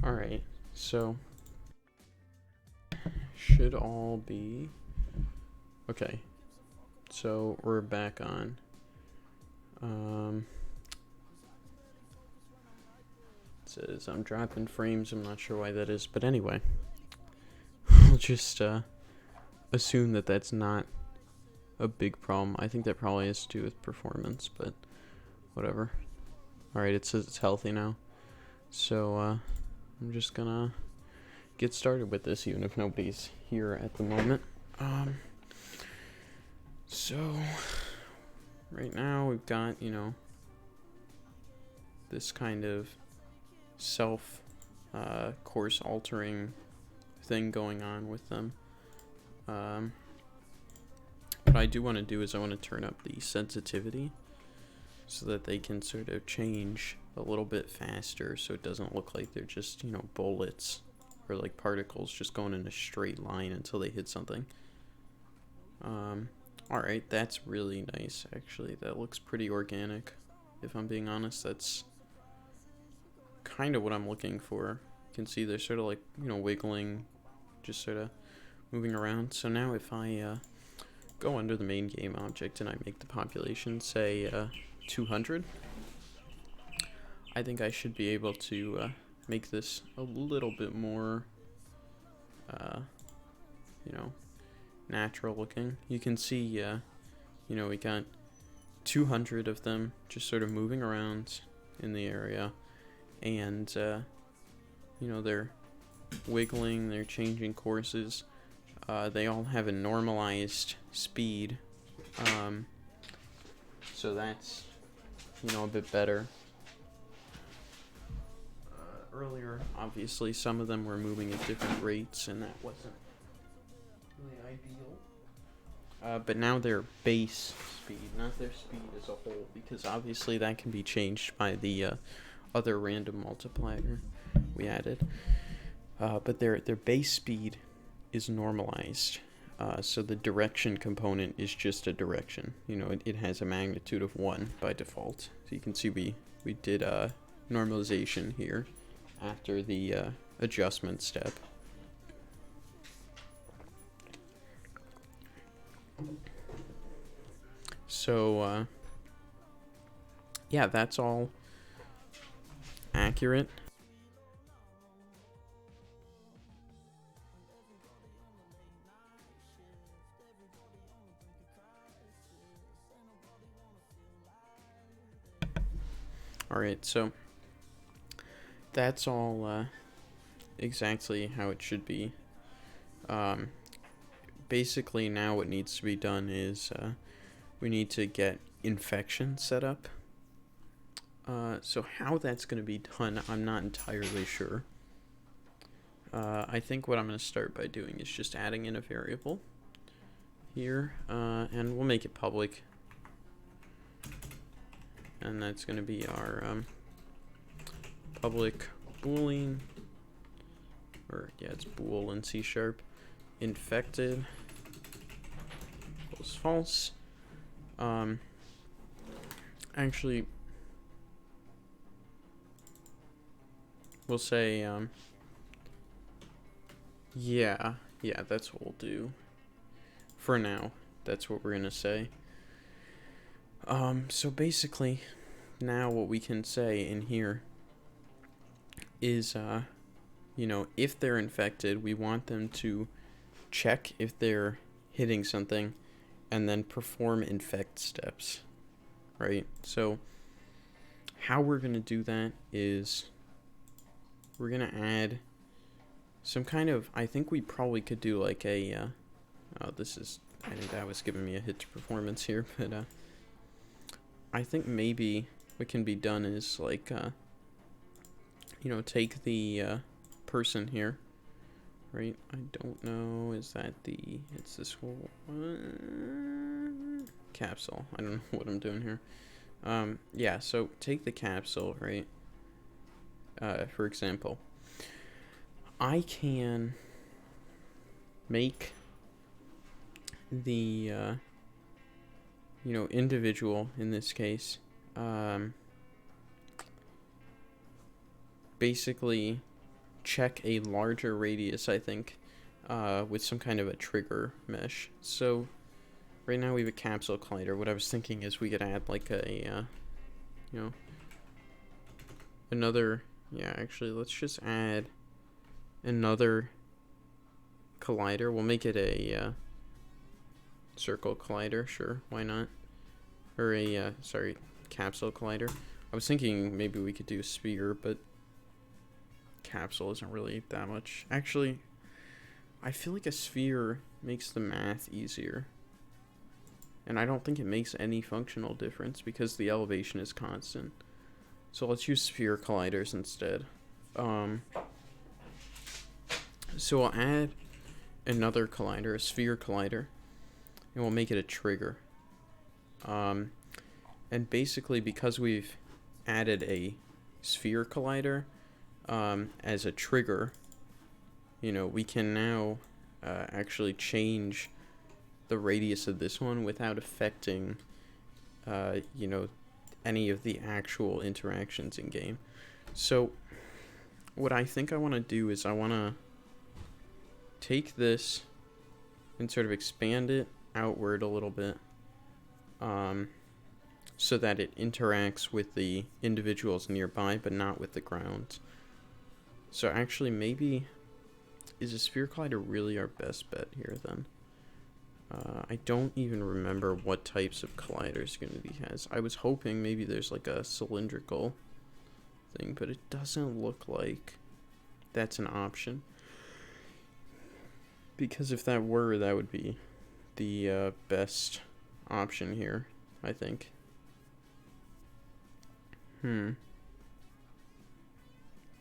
Alright, so should all be okay. So we're back on. It says I'm dropping frames. I'm not sure why that is, but anyway, I'll just assume that that's not a big problem. I think that probably has to do with performance, but whatever. Alright, it says it's healthy now. So I'm just gonna get started with this, even if nobody's here at the moment. So right now we've got, this kind of self course altering thing going on with them. What I do want to do is I want to turn up the sensitivity so that they can sort of change a little bit faster, so it doesn't look like they're just, bullets or like particles just going in a straight line until they hit something. Alright, that's really nice, actually. That looks pretty organic. If I'm being honest, that's kind of what I'm looking for. You can see they're sort of like, wiggling, just sort of moving around. So now if I go under the main game object and I make the population, say, 200, I think I should be able to make this a little bit more, natural looking. You can see, we got 200 of them just sort of moving around in the area, and, they're wiggling, they're changing courses. They all have a normalized speed, so that's, a bit better. Earlier, obviously, some of them were moving at different rates, and that wasn't really ideal. But now their base speed, not their speed as a whole, because obviously that can be changed by the other random multiplier we added. But their base speed is normalized. So the direction component is just a direction. It has a magnitude of 1 by default. So you can see we did normalization here after the adjustment step. So, yeah, that's all accurate. Alright, so that's all exactly how it should be. Basically, now what needs to be done is we need to get infection set up. So how that's going to be done, I'm not entirely sure. I think what I'm going to start by doing is just adding in a variable here, and we'll make it public. And that's going to be our public boolean, or yeah, it's bool in C#, infected equals false. Actually, we'll say, yeah, that's what we'll do. For now, that's what we're gonna say. So basically, now what we can say in here is, if they're infected, we want them to check if they're hitting something and then perform infect steps, right? So how we're going to do that is we're going to add some kind of, I think we probably could do like a, I think that was giving me a hit to performance here, but I think maybe what can be done is like, take the person here, right? I don't know, it's this whole capsule. I don't know what I'm doing here. Yeah, so take the capsule, right? For example, I can make the, individual in this case, basically check a larger radius, I think, with some kind of a trigger mesh. So right now we have a capsule collider. What I was thinking is we could add like a, you know, another, yeah, actually, let's just add another collider. We'll make it a circle collider, sure, why not? Or a, sorry, capsule collider. I was thinking maybe we could do a sphere, but capsule isn't really that much. Actually, I feel like a sphere makes the math easier. And I don't think it makes any functional difference because the elevation is constant. So let's use sphere colliders instead. So I'll add another collider, a sphere collider, and we'll make it a trigger. And basically, because we've added a sphere collider as a trigger, you know, we can now actually change the radius of this one without affecting, you know, any of the actual interactions in game. So what I think I want to do is I want to take this and sort of expand it outward a little bit, so that it interacts with the individuals nearby but not with the ground. So actually, maybe is a sphere collider really our best bet here then? I don't even remember what types of colliders Unity has. I was hoping maybe there's like a cylindrical thing, but it doesn't look like that's an option. Because if that were, that would be the best option here, I think. It's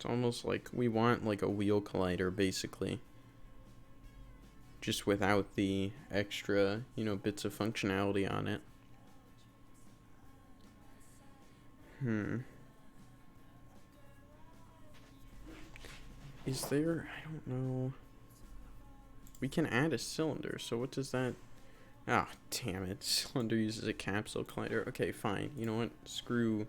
almost like we want like a wheel collider, basically. Just without the extra, you know, bits of functionality on it. Is there, I don't know. We can add a cylinder, so what does that... Ah, damn it. Cylinder uses a capsule collider. Okay, fine. You know what? Screw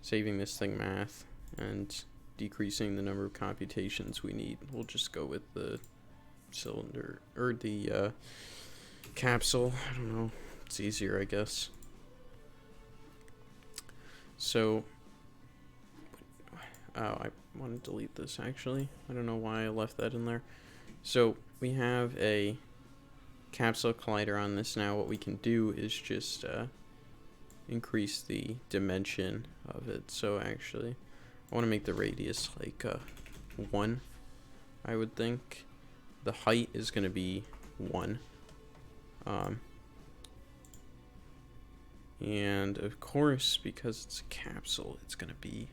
saving this thing math and decreasing the number of computations we need. We'll just go with the cylinder, or the capsule. I don't know. It's easier, I guess. So, oh, I want to delete this, actually. I don't know why I left that in there. So, we have a capsule collider on this now. What we can do is just increase the dimension of it. So actually, I want to make the radius like 1, I would think. The height is going to be 1. And of course, because it's a capsule, it's going to be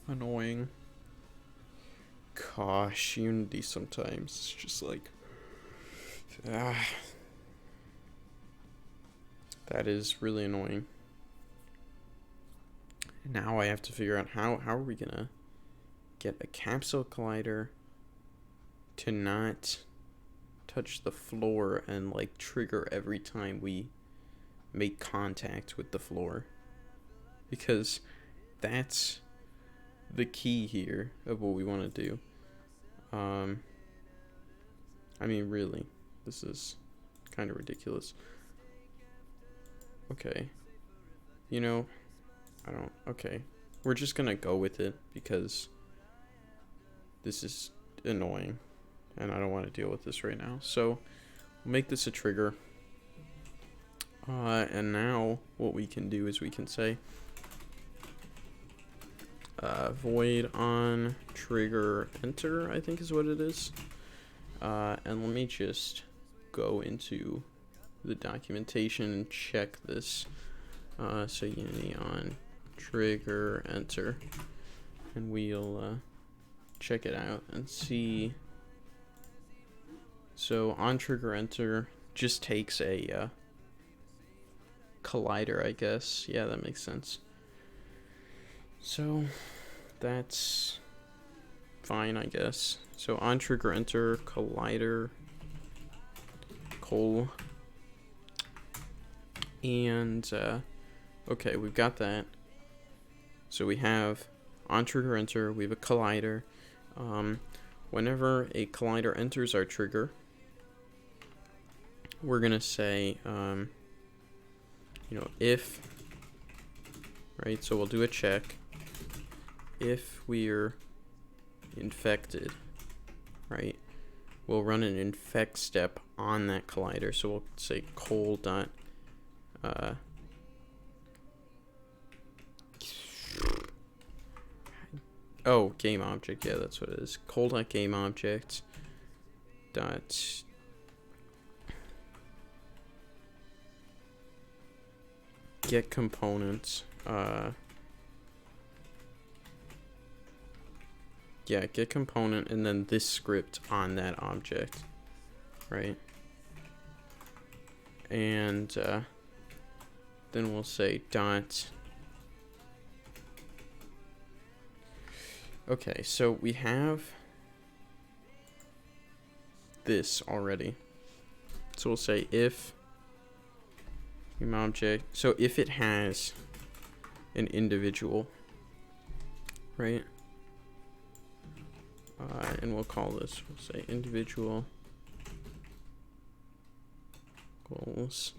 annoying. Gosh, Unity sometimes it's just like, that is really annoying. Now I have to figure out how are we gonna get a capsule collider to not touch the floor and like trigger every time we make contact with the floor, because that's the key here of what we want to do. I mean, really, this is kind of ridiculous. Okay, you know, okay, we're just gonna go with it because this is annoying and I don't want to deal with this right now. So we'll make this a trigger, and now what we can do is we can say void on trigger enter, I think is what it is. And let me just go into the documentation and check this. So Unity on trigger enter, and we'll check it out and see. So on trigger enter just takes a collider, I guess. Yeah, that makes sense. So that's fine, I guess. So on trigger enter collider col, and okay, we've got that. So we have on trigger enter, we have a collider, Whenever a collider enters our trigger, we're going to say, if, right? So we'll do a check. If we're infected, right? We'll run an infect step on that collider. So we'll say col dot, oh, game object. Yeah, that's what it is. Col dot game object dot get components. Yeah, get component and then this script on that object, right? And then we'll say dot. Okay, so we have this already. So we'll say if game object. So if it has an individual, right? And we'll call this, we'll say individual goals,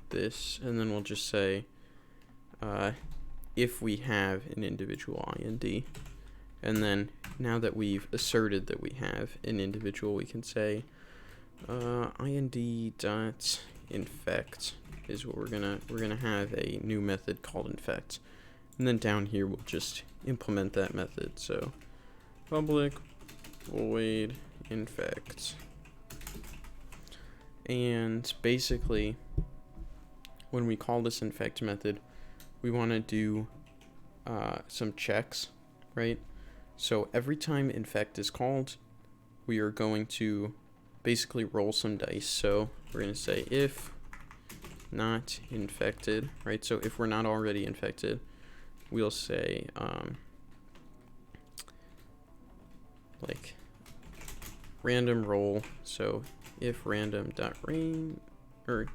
this, and then we'll just say, if we have an individual IND, and then now that we've asserted that we have an individual, we can say, IND dot infect is what we're gonna have a new method called infect. And then down here, we'll just implement that method. So public void infect. And basically, when we call this infect method, we want to do some checks, right? So every time infect is called, we are going to basically roll some dice. So we're going to say if not infected, right? So if we're not already infected, we'll say like random roll. So if random dot range, or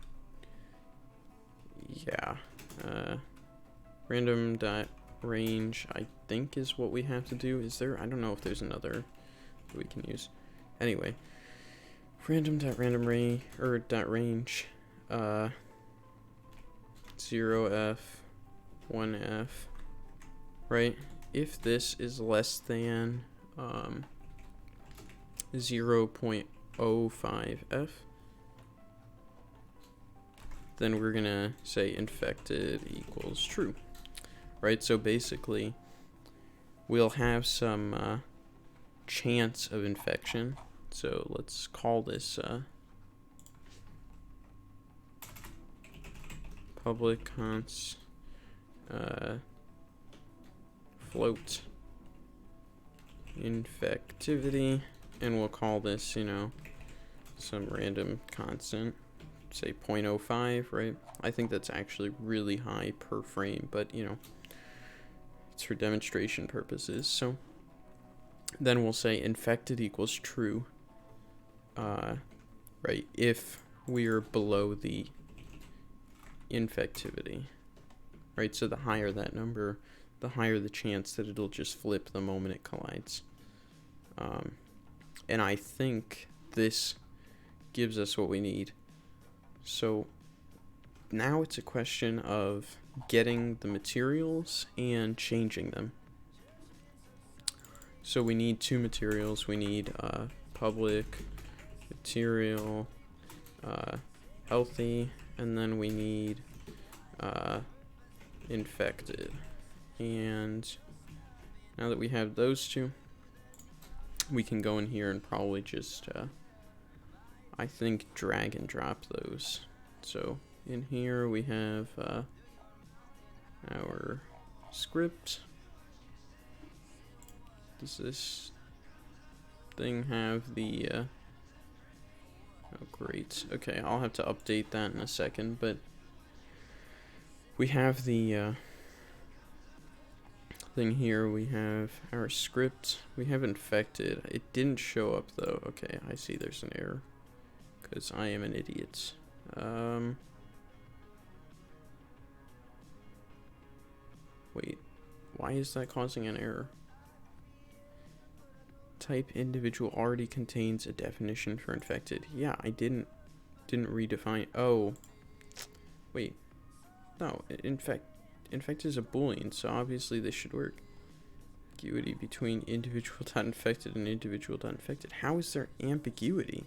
yeah, random dot range, I think is what we have to do. Is there? I don't know if there's another that we can use. Anyway, random dot random range or dot range, 0f, 1f, right? If this is less than 0.05f, then we're gonna say infected equals true, right? So basically, we'll have some chance of infection. So let's call this public const float infectivity, and we'll call this, some random constant, say 0.05, right? I think that's actually really high per frame, but it's for demonstration purposes. So then we'll say infected equals true, right, if we're below the infectivity, right? So the higher that number, the higher the chance that it'll just flip the moment it collides. And I think this gives us what we need. So now it's a question of getting the materials and changing them. So we need two materials. We need public material healthy, and then we need infected. And now that we have those two, we can go in here and probably just I think drag and drop those. So in here we have our script. Does this thing have the oh great, okay, I'll have to update that in a second, but we have the thing here. We have our script, we have infected. It didn't show up though. Okay, I see there's an error because I am an idiot. Wait, why is that causing an error? type individual already contains a definition for infected. Yeah, I didn't redefine. Oh, wait. No, infected is a Boolean, so obviously this should work. Ambiguity between individual.infected and individual.infected. How is there ambiguity?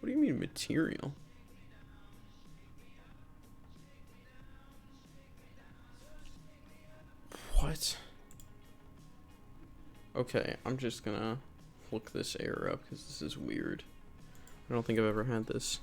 What do you mean material? What? Okay, I'm just gonna look this error up because this is weird. I don't think I've ever had this.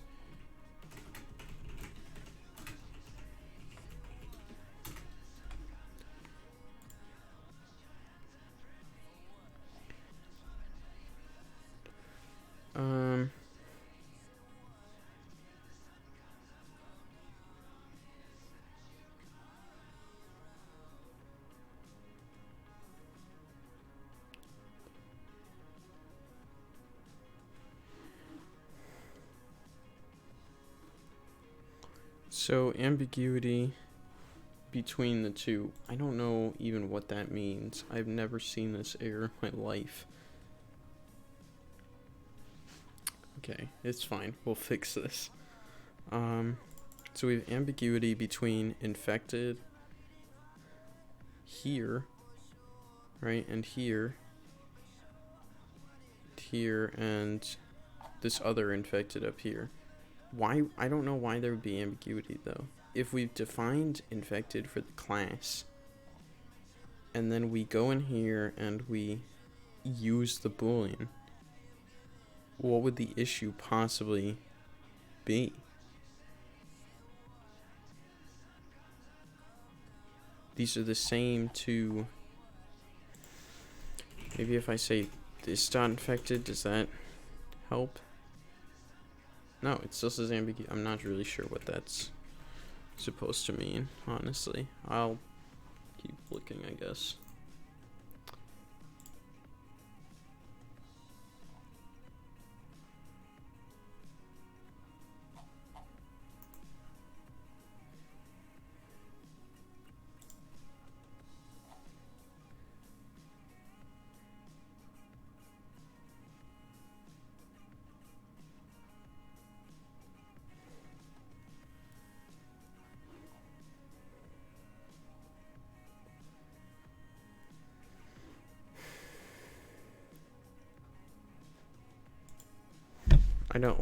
So ambiguity between the two. I don't know even what that means. I've never seen this error in my life. Okay, it's fine. We'll fix this. So we have ambiguity between infected here, right, and here, and this other infected up here. Why? I don't know why there would be ambiguity though. If we've defined infected for the class, and then we go in here and we use the Boolean, what would the issue possibly be? These are the same two. Maybe if I say this dot infected, does that help? No, it still says ambiguity. I'm not really sure what that's supposed to mean, honestly. I'll keep looking, I guess.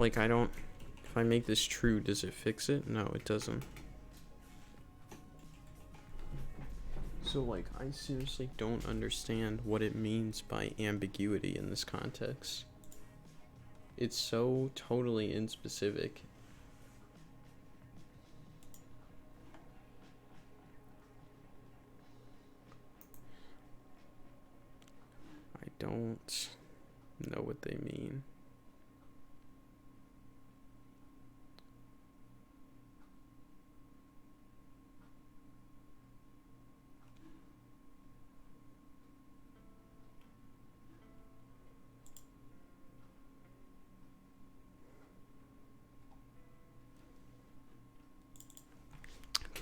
If I make this true, does it fix it? No, it doesn't. So, like, I seriously don't understand what it means by ambiguity in this context. It's so totally inspecific. I don't know what they mean.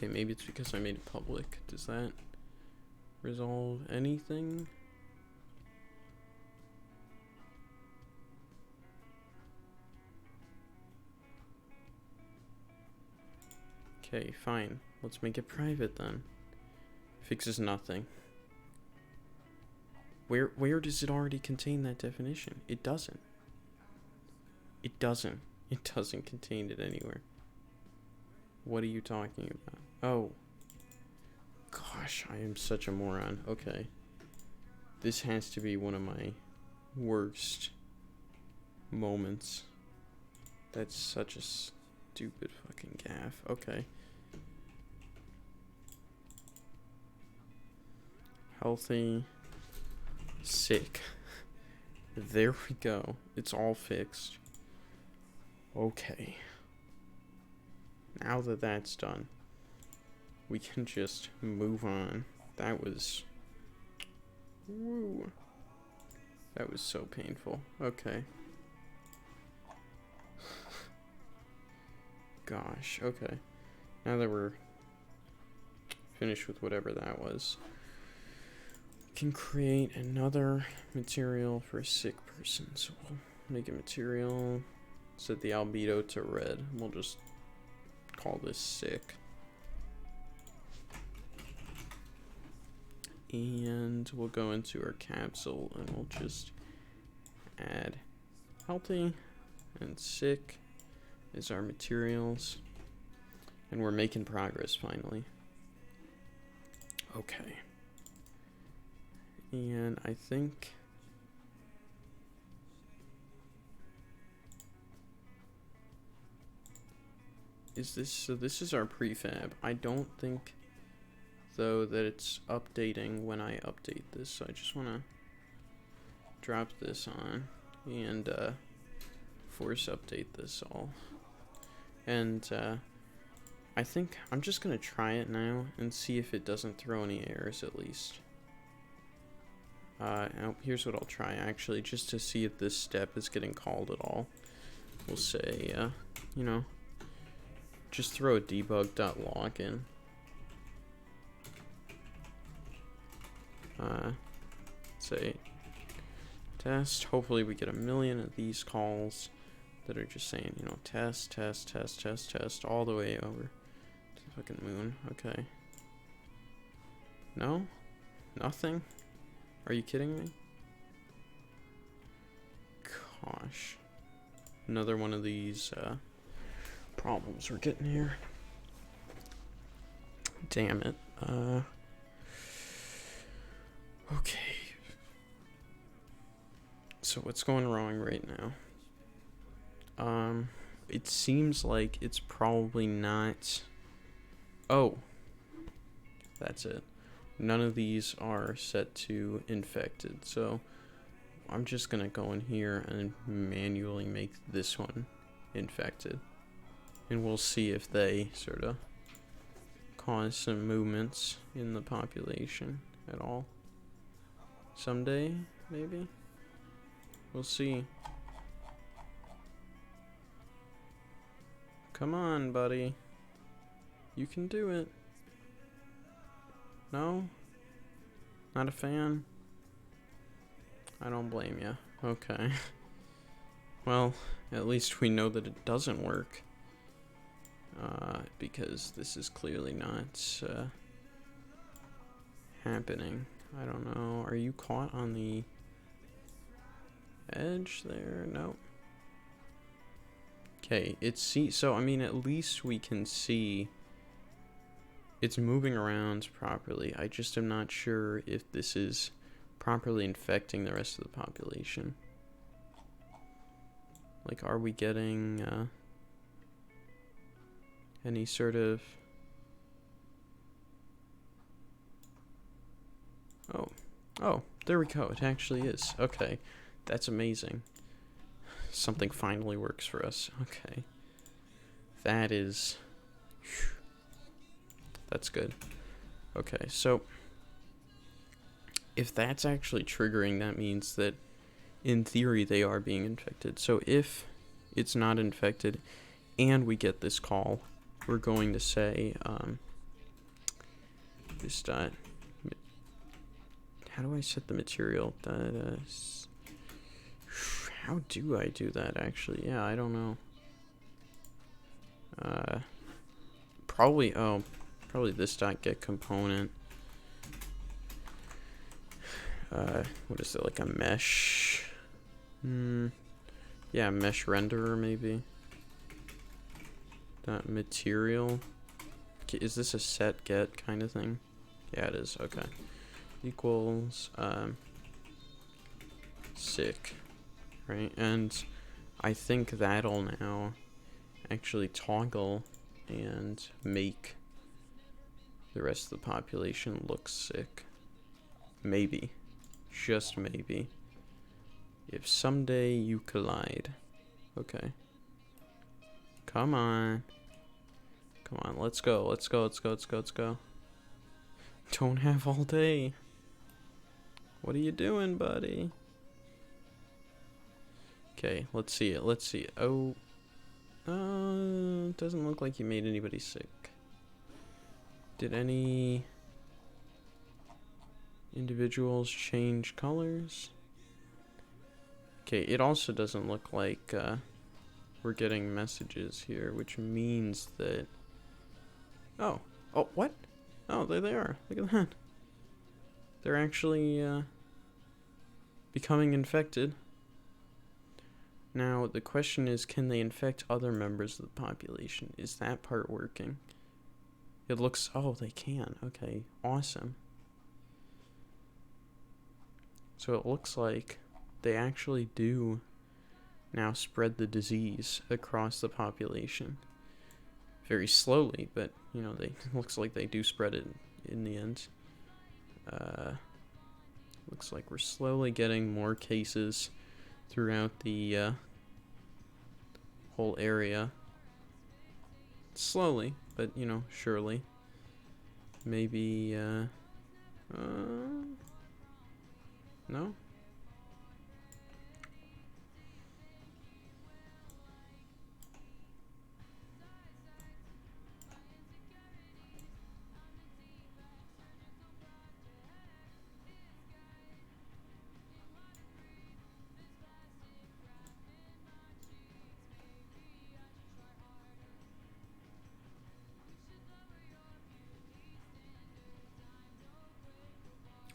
Okay, maybe it's because I made it public. Does that resolve anything? Okay, fine. Let's make it private then. Fixes nothing. Where does it already contain that definition? It doesn't. It doesn't. It doesn't contain it anywhere. What are you talking about? Oh. Gosh, I am such a moron. Okay. This has to be one of my worst moments. That's such a stupid fucking gaffe. Okay. Healthy. Sick. There we go. It's all fixed. Okay. Now that that's done, we can just move on. That was... Woo. That was so painful. Okay. Gosh, okay. Now that we're finished with whatever that was. can create another material for a sick person. So we'll make a material, set the albedo to red. We'll just call this sick. And we'll go into our capsule and we'll just add healthy and sick as our materials. And we're making progress finally. Okay. And I think so this is our prefab. I don't think though that it's updating when I update this, so I just want to drop this on and force update this all. And I think I'm just gonna try it now and see if it doesn't throw any errors at least. Now here's what I'll try actually, just to see if this step is getting called at all. We'll say, you know, just throw a debug.log in. Say test. Hopefully we get 1,000,000 of these calls that are just saying, you know, test, test, test, test, test, all the way over to the fucking moon. Okay. No? Nothing? Are you kidding me? Gosh. Another one of these problems we're getting here. Damn it. Okay. So what's going wrong right now? It seems like it's probably not... Oh. That's it. None of these are set to infected, so I'm just gonna go in here and manually make this one infected. And we'll see if they sort of cause some movements in the population at all. Someday, maybe? We'll see. Come on, buddy. You can do it. No? Not a fan? I don't blame you. Okay. Well, at least we know that it doesn't work. Because this is clearly not happening. I don't know. Are you caught on the edge there? No. Okay, so I mean, at least we can see it's moving around properly. I just am not sure if this is properly infecting the rest of the population. Like, are we getting any sort of... Oh, there we go. It actually is. Okay, that's amazing. Something finally works for us. Okay. That is... That's good. Okay, so if that's actually triggering, that means that in theory they are being infected. So if it's not infected and we get this call, we're going to say this dot... How do I set the material? How do I do that actually? Yeah, I don't know. Probably this dot get component. What is it, like a mesh? Yeah, mesh renderer maybe. Dot material. Is this a set get kind of thing? Yeah, it is. Okay. Equals sick, right? And I think that'll now actually toggle and make the rest of the population look sick. Maybe, just maybe, if someday you collide. Okay, come on, let's go. Don't have all day. What are you doing, buddy? Okay, let's see it. Oh, it doesn't look like you made anybody sick. Did any... Individuals change colors. Okay, it also doesn't look like we're getting messages here, which means that... Oh, what? Oh, there they are. Look at that. They're actually becoming infected. Now, the question is, can they infect other members of the population? Is that part working? It looks... Oh, they can. Okay, awesome. So it looks like they actually do now spread the disease across the population. Very slowly, but, you know, it looks like they do spread it in the end. Looks like we're slowly getting more cases throughout the whole area. Slowly, but, you know, surely. Maybe, no?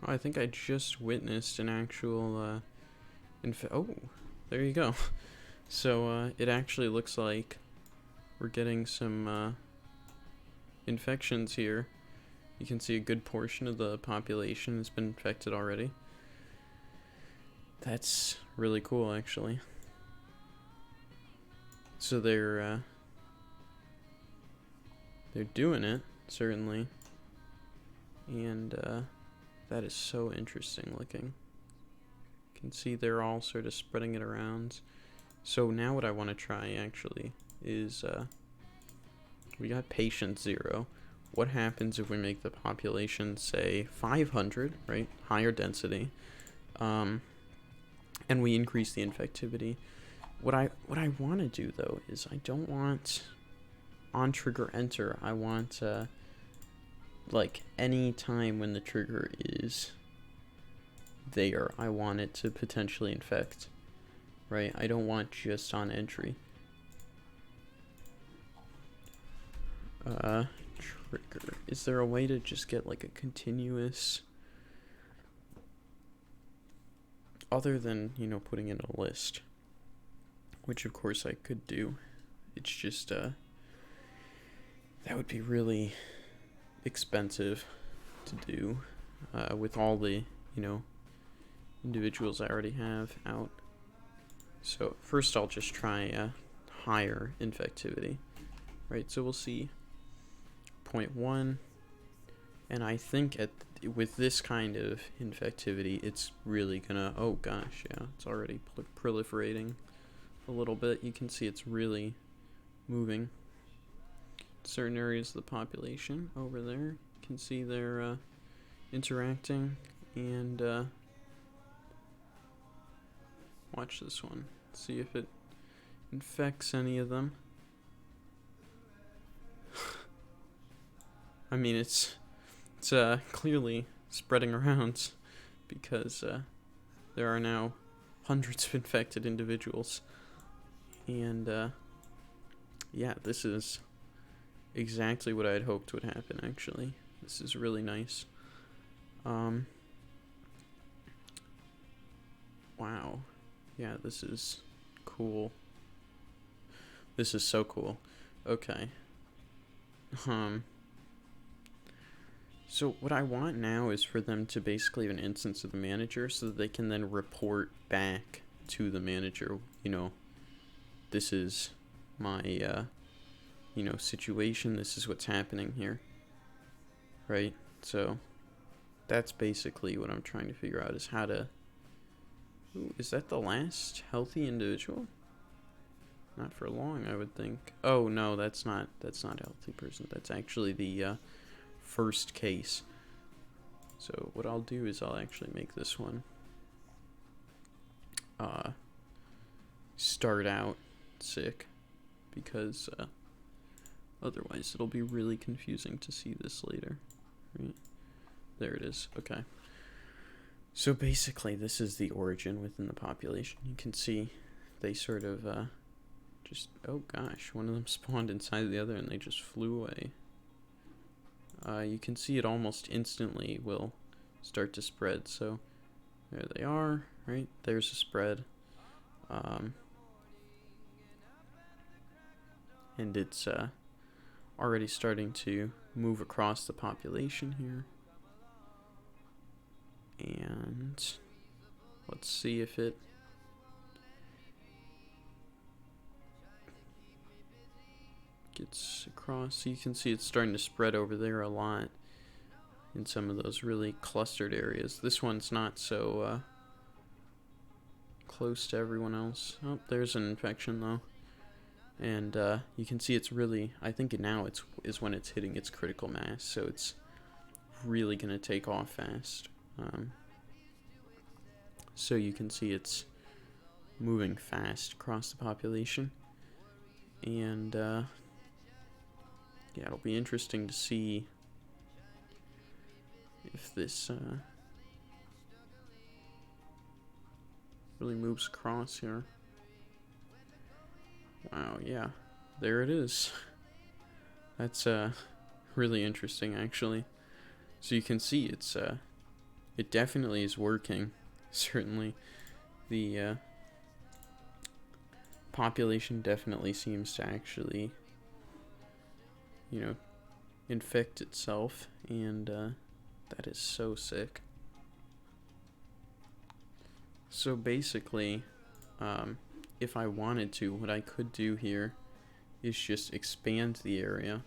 Oh, I think I just witnessed an actual, oh, there you go. So, it actually looks like we're getting some, infections here. You can see a good portion of the population has been infected already. That's really cool, actually. So they're doing it, certainly. And, that is so interesting looking. You can see they're all sort of spreading it around. So now what I want to try, actually, is, we got patient 0. What happens if we make the population, say, 500, right? Higher density. And we increase the infectivity. What I want to do, though, is I don't want on trigger enter. I want, like, any time when the trigger is there, I want it to potentially infect, right? I don't want just on entry. Trigger. Is there a way to just get, like, a continuous... Other than, you know, putting in a list. Which, of course, I could do. It's just, that would be really expensive to do with all the, you know, individuals I already have out. So first I'll just try higher infectivity, right? So we'll see 0.1, and I think with this kind of infectivity, it's really gonna, oh gosh, yeah, it's already proliferating a little bit. You can see it's really moving. Certain areas of the population over there, you can see they're interacting, and watch this one, see if it infects any of them. I mean, it's clearly spreading around because there are now hundreds of infected individuals, and yeah, this is exactly what I had hoped would happen, actually. This is really nice. Wow. Yeah, this is cool. This is so cool. Okay. So what I want now is for them to basically have an instance of the manager so that they can then report back to the manager, you know, this is my, you know, situation, this is what's happening here, right? So that's basically what I'm trying to figure out, is how to... Ooh, is that the last healthy individual? Not for long, I would think. Oh no, that's not a healthy person. That's actually the first case. So what I'll do is I'll actually make this one start out sick, because otherwise it'll be really confusing to see this later. Right? There it is. Okay. So basically, this is the origin within the population. You can see they sort of just, oh gosh, one of them spawned inside the other and they just flew away. You can see it almost instantly will start to spread. So there they are, right? There's a spread. And it's already starting to move across the population here. And let's see if it gets across. So you can see it's starting to spread over there a lot in some of those really clustered areas. This one's not so close to everyone else. Oh, there's an infection though. And you can see it's really, I think now is when it's hitting its critical mass, so it's really going to take off fast. So you can see it's moving fast across the population. And yeah, it'll be interesting to see if this really moves across here. Wow, yeah, there it is. That's really interesting, actually. So you can see it's it definitely is working. Certainly, the population definitely seems to actually, you know, infect itself, and that is so sick. So basically, if I wanted to, what I could do here is just expand the area,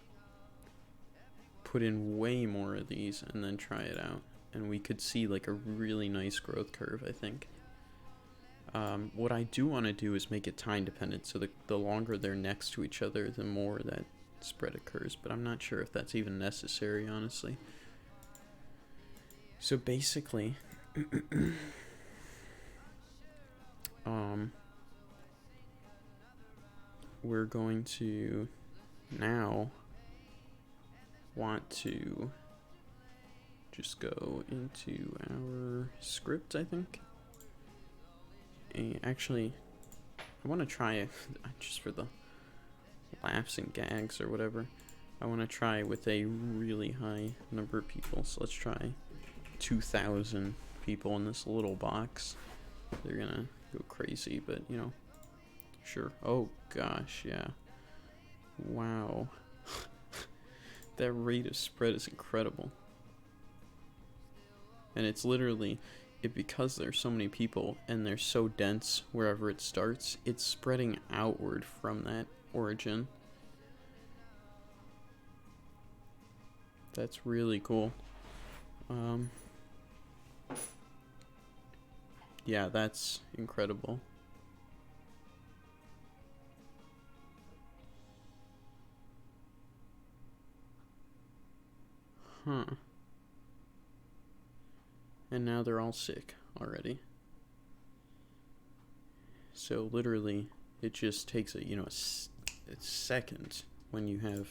put in way more of these, and then try it out. And we could see like a really nice growth curve, I think. What I do want to do is make it time dependent, so the longer they're next to each other, the more that spread occurs. But I'm not sure if that's even necessary, honestly. So basically, we're going to now want to just go into our script, I think. And actually, I want to try it just for the laughs and gags or whatever. I want to try with a really high number of people. So let's try 2,000 people in this little box. They're gonna go crazy, but you know, sure. Oh gosh, yeah. Wow. That rate of spread is incredible. And it's literally, because there's so many people and they're so dense wherever it starts, it's spreading outward from that origin. That's really cool. Yeah, that's incredible. Huh. And now they're all sick already. So literally, it just takes a second when you have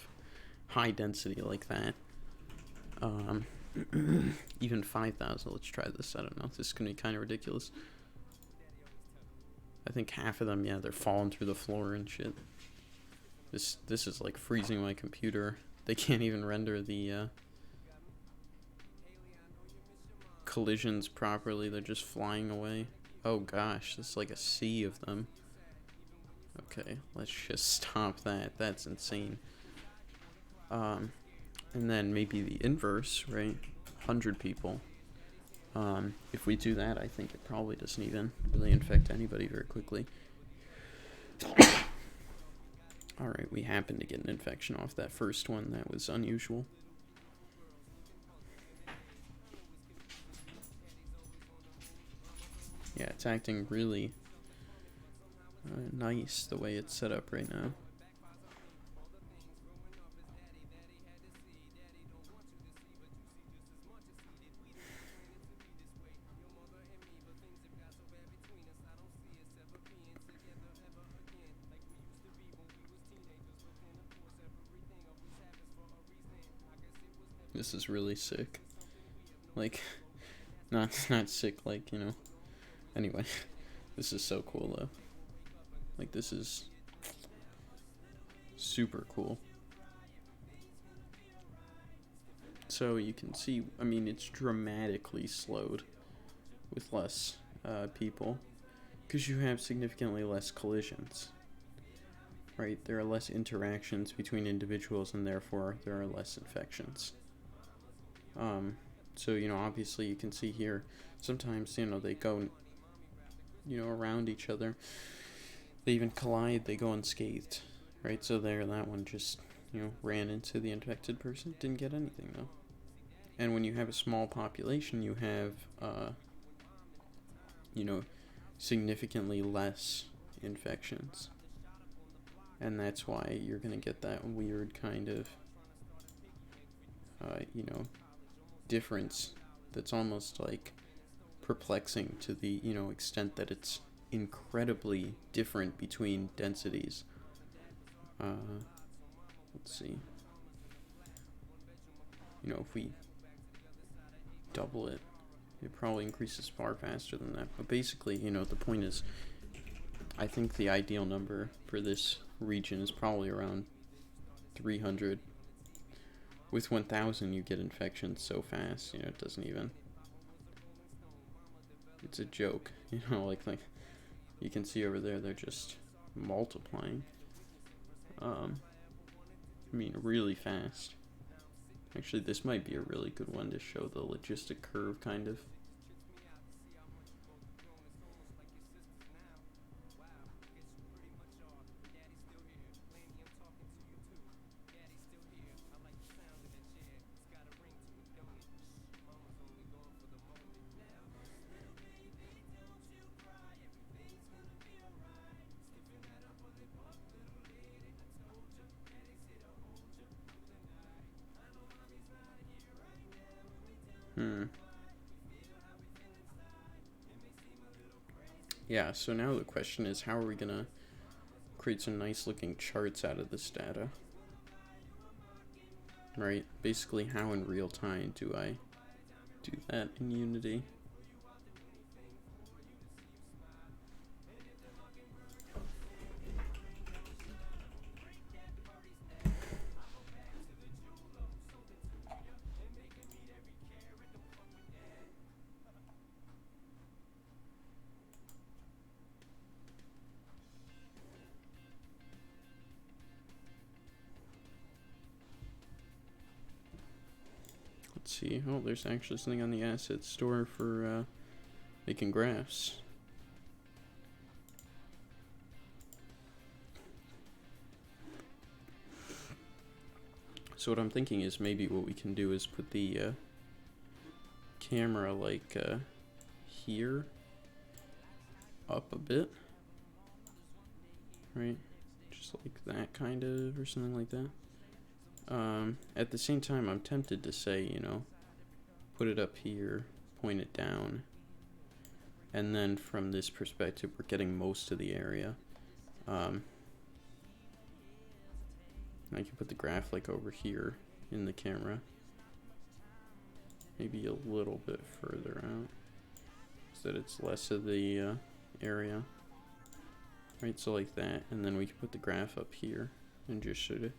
high density like that. Even 5,000. Let's try this. I don't know. This is gonna be kind of ridiculous. I think half of them, yeah, they're falling through the floor and shit. This is like freezing my computer. They can't even render the collisions properly. They're just flying away. Oh gosh, there's like a sea of them. Okay, let's just stop that. That's insane. And then maybe the inverse, right? 100 people. If we do that, I think it probably doesn't even really infect anybody very quickly. Alright, we happened to get an infection off that first one. That was unusual. Yeah, it's acting really nice the way it's set up right now. This is really sick. Like, Not sick, like, you know. Anyway, this is so cool, though. Like, this is super cool. So you can see, I mean, it's dramatically slowed with less people, because you have significantly less collisions, right? There are less interactions between individuals, and therefore there are less infections. So, you know, obviously you can see here, sometimes, you know, they go, you know, around each other. They even collide, they go unscathed, right? So there, that one just, you know, ran into the infected person, didn't get anything, though. And when you have a small population, you have, you know, significantly less infections. And that's why you're going to get that weird kind of, you know, difference that's almost like perplexing to the, you know, extent that it's incredibly different between densities. Let's see. You know, if we double it, it probably increases far faster than that. But basically, you know, the point is, I think the ideal number for this region is probably around 300. With 1,000, you get infections so fast, you know, it doesn't even... It's a joke, you know, like you can see over there, they're just multiplying. I mean, really fast. Actually, this might be a really good one to show the logistic curve, kind of. Yeah, so now the question is, how are we gonna create some nice looking charts out of this data? Right? Basically, how in real time do I do that in Unity? Let's see. Oh, there's actually something on the asset store for making graphs. So what I'm thinking is maybe what we can do is put the camera like here up a bit, right? Just like that kind of, or something like that. At the same time, I'm tempted to say, you know, put it up here, point it down, and then from this perspective, we're getting most of the area. I can put the graph like over here in the camera, maybe a little bit further out, so that it's less of the area. Right, so like that, and then we can put the graph up here and just sort of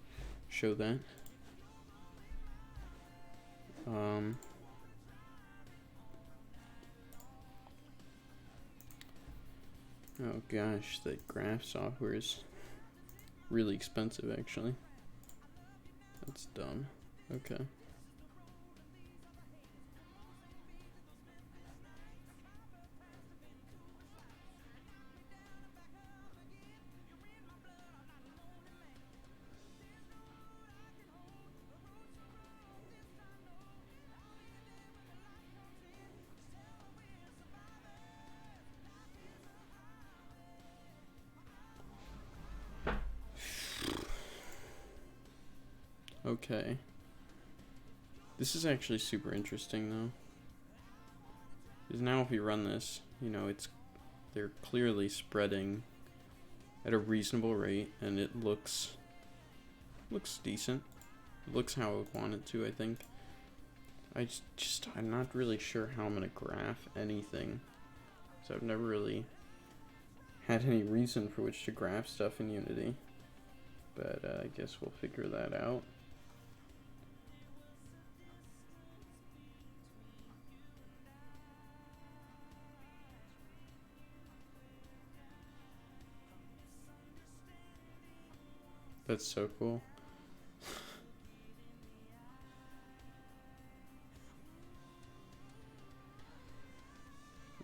show that. Oh gosh, the graph software is really expensive, actually. That's dumb. Okay. Okay. This is actually super interesting, though. Because now if we run this, you know, they're clearly spreading at a reasonable rate, and it looks decent. It looks how I would want it to, I think. I'm not really sure how I'm gonna graph anything. So I've never really had any reason for which to graph stuff in Unity. But I guess we'll figure that out. That's so cool.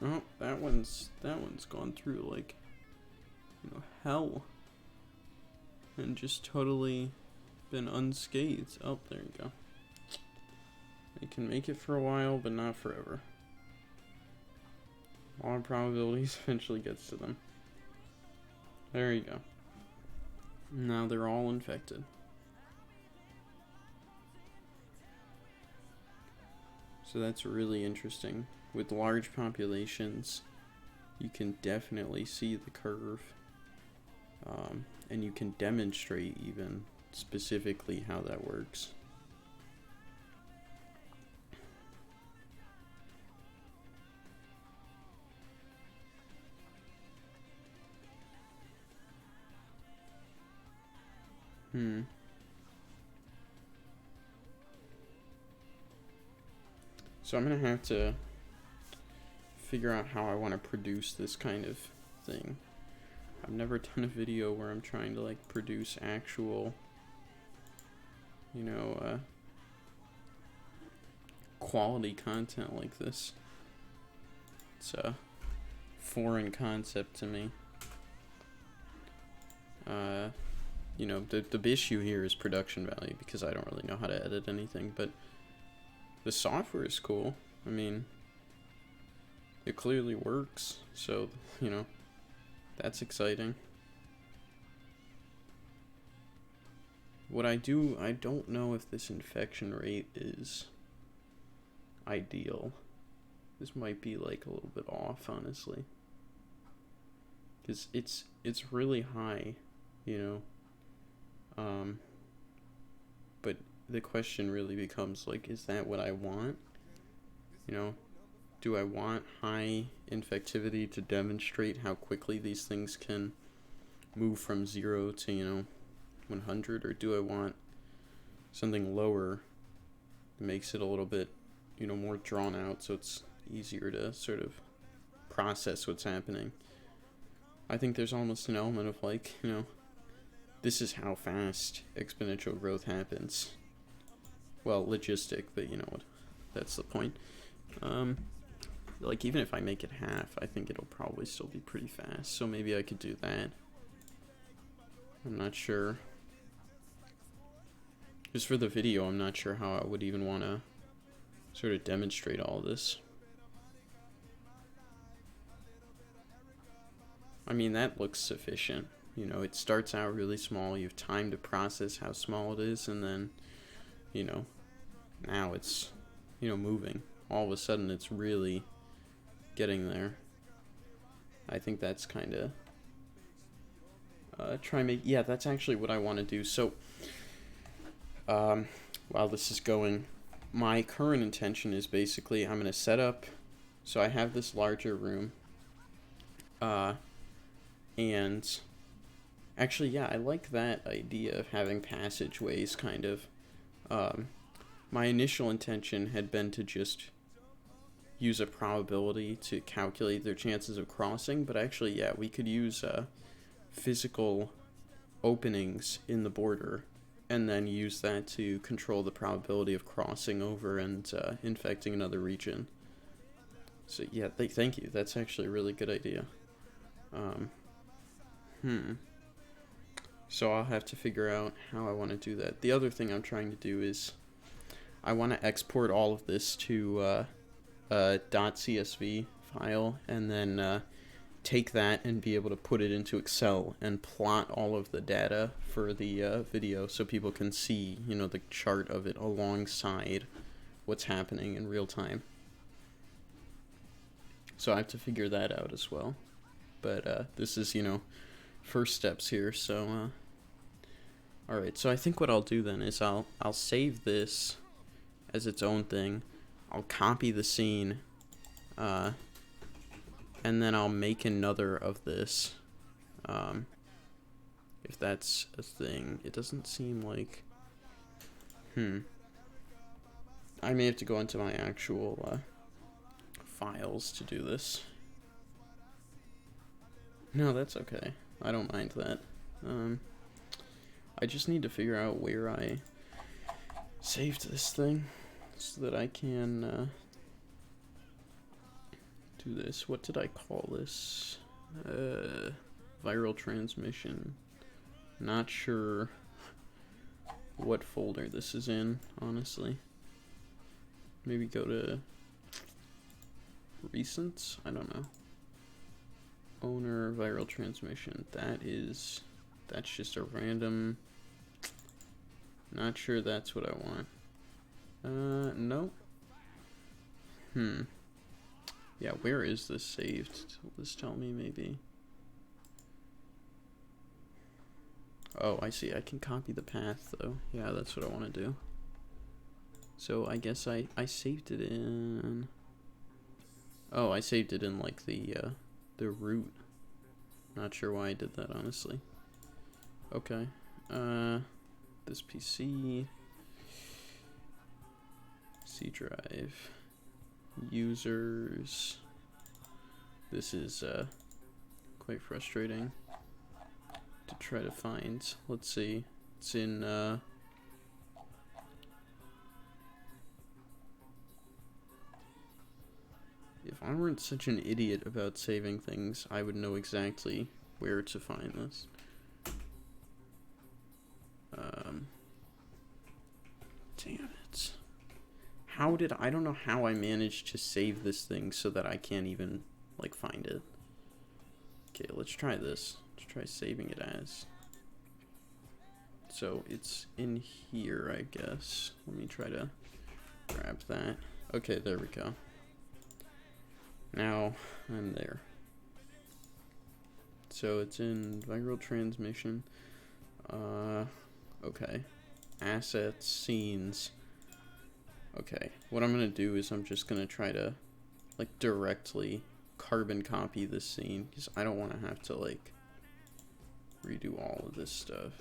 Oh, that one's gone through like, hell. And just totally been unscathed. Oh, there you go. It can make it for a while, but not forever. All probabilities eventually gets to them. There you go. Now they're all infected. So that's really interesting. With large populations, you can definitely see the curve. And you can demonstrate even specifically how that works. So I'm gonna have to figure out how I want to produce this kind of thing. I've never done a video where I'm trying to like produce actual, quality content like this. It's a foreign concept to me. The issue here is production value because I don't really know how to edit anything, but the software is cool. I mean, it clearly works, so, that's exciting. What I don't know if this infection rate is ideal. This might be like a little bit off, honestly. Because it's really high, but the question really becomes like, is that what I want? Do I want high infectivity to demonstrate how quickly these things can move from 0 to, 100? Or do I want something lower that makes it a little bit, more drawn out so it's easier to sort of process what's happening? I think there's almost an element of like, this is how fast exponential growth happens. Well, logistic, but you know what? That's the point. Like, even if I make it half, I think it'll probably still be pretty fast. So maybe I could do that. I'm not sure. Just for the video, I'm not sure how I would even want to sort of demonstrate all this. I mean, that looks sufficient. It starts out really small. You have time to process how small it is, and then, now it's, moving. All of a sudden, it's really getting there. I think that's kind of yeah, that's actually what I want to do. So while this is going, my current intention is basically I'm going to set up, so I have this larger room, and actually, yeah, I like that idea of having passageways, kind of. My initial intention had been to just use a probability to calculate their chances of crossing, but actually, yeah, we could use physical openings in the border and then use that to control the probability of crossing over and infecting another region. So yeah, thank you. That's actually a really good idea. So I'll have to figure out how I want to do that. The other thing I'm trying to do is I want to export all of this to a .csv file and then take that and be able to put it into Excel and plot all of the data for the video so people can see, the chart of it alongside what's happening in real time. So I have to figure that out as well. But this is, first steps here, so alright, so I think what I'll do then is I'll save this as its own thing. I'll copy the scene, and then I'll make another of this, if that's a thing. It doesn't seem like, I may have to go into my actual, files to do this. No, that's okay. I don't mind that. I just need to figure out where I saved this thing so that I can do this. What did I call this? Viral transmission. Not sure what folder this is in, honestly. Maybe go to recents? I don't know. Owner, viral transmission. That's just a random. Not sure that's what I want. No. Yeah, where is this saved? Will this tell me maybe? Oh, I see. I can copy the path though. Yeah, that's what I want to do. So I guess I saved it in. Oh, I saved it in like the root. Not sure why I did that, honestly. Okay. This PC. C drive. Users. This is quite frustrating to try to find. Let's see. It's in if I weren't such an idiot about saving things, I would know exactly where to find this. Damn it. I don't know how I managed to save this thing so that I can't even, like, find it. Okay, let's try this. Let's try saving it as. So, it's in here, I guess. Let me try to grab that. Okay, there we go. Now, I'm there. So, it's in viral transmission. Okay. Assets, scenes. Okay, what I'm gonna do is I'm just gonna try to, like, directly carbon copy this scene, because I don't want to have to, like, redo all of this stuff.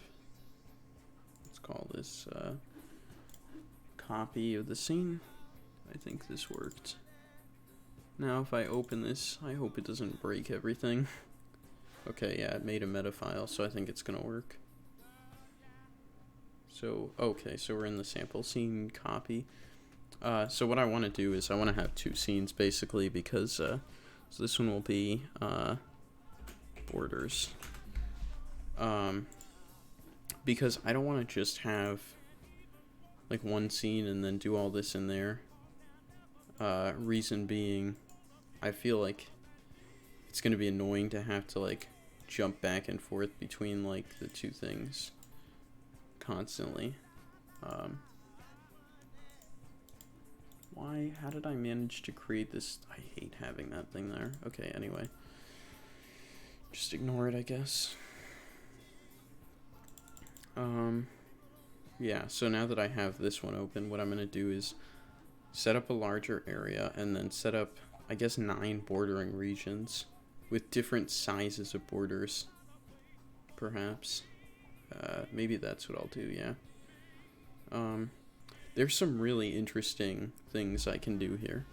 Let's call this, copy of the scene. I think this worked. Now, if I open this, I hope it doesn't break everything. Okay, yeah, it made a meta file, so I think it's gonna work. So, okay, so we're in the sample scene copy. So what I want to do is I want to have two scenes, basically, because, so this one will be, borders. Because I don't want to just have, like, one scene and then do all this in there. Reason being, I feel like it's going to be annoying to have to, like, jump back and forth between, like, the two things constantly. How did I manage to create this? I hate having that thing there. Okay, anyway. Just ignore it, I guess. Yeah, so now that I have this one open, what I'm going to do is set up a larger area and then set up, I guess, 9 bordering regions with different sizes of borders, perhaps. Maybe that's what I'll do, yeah. There's some really interesting things I can do here.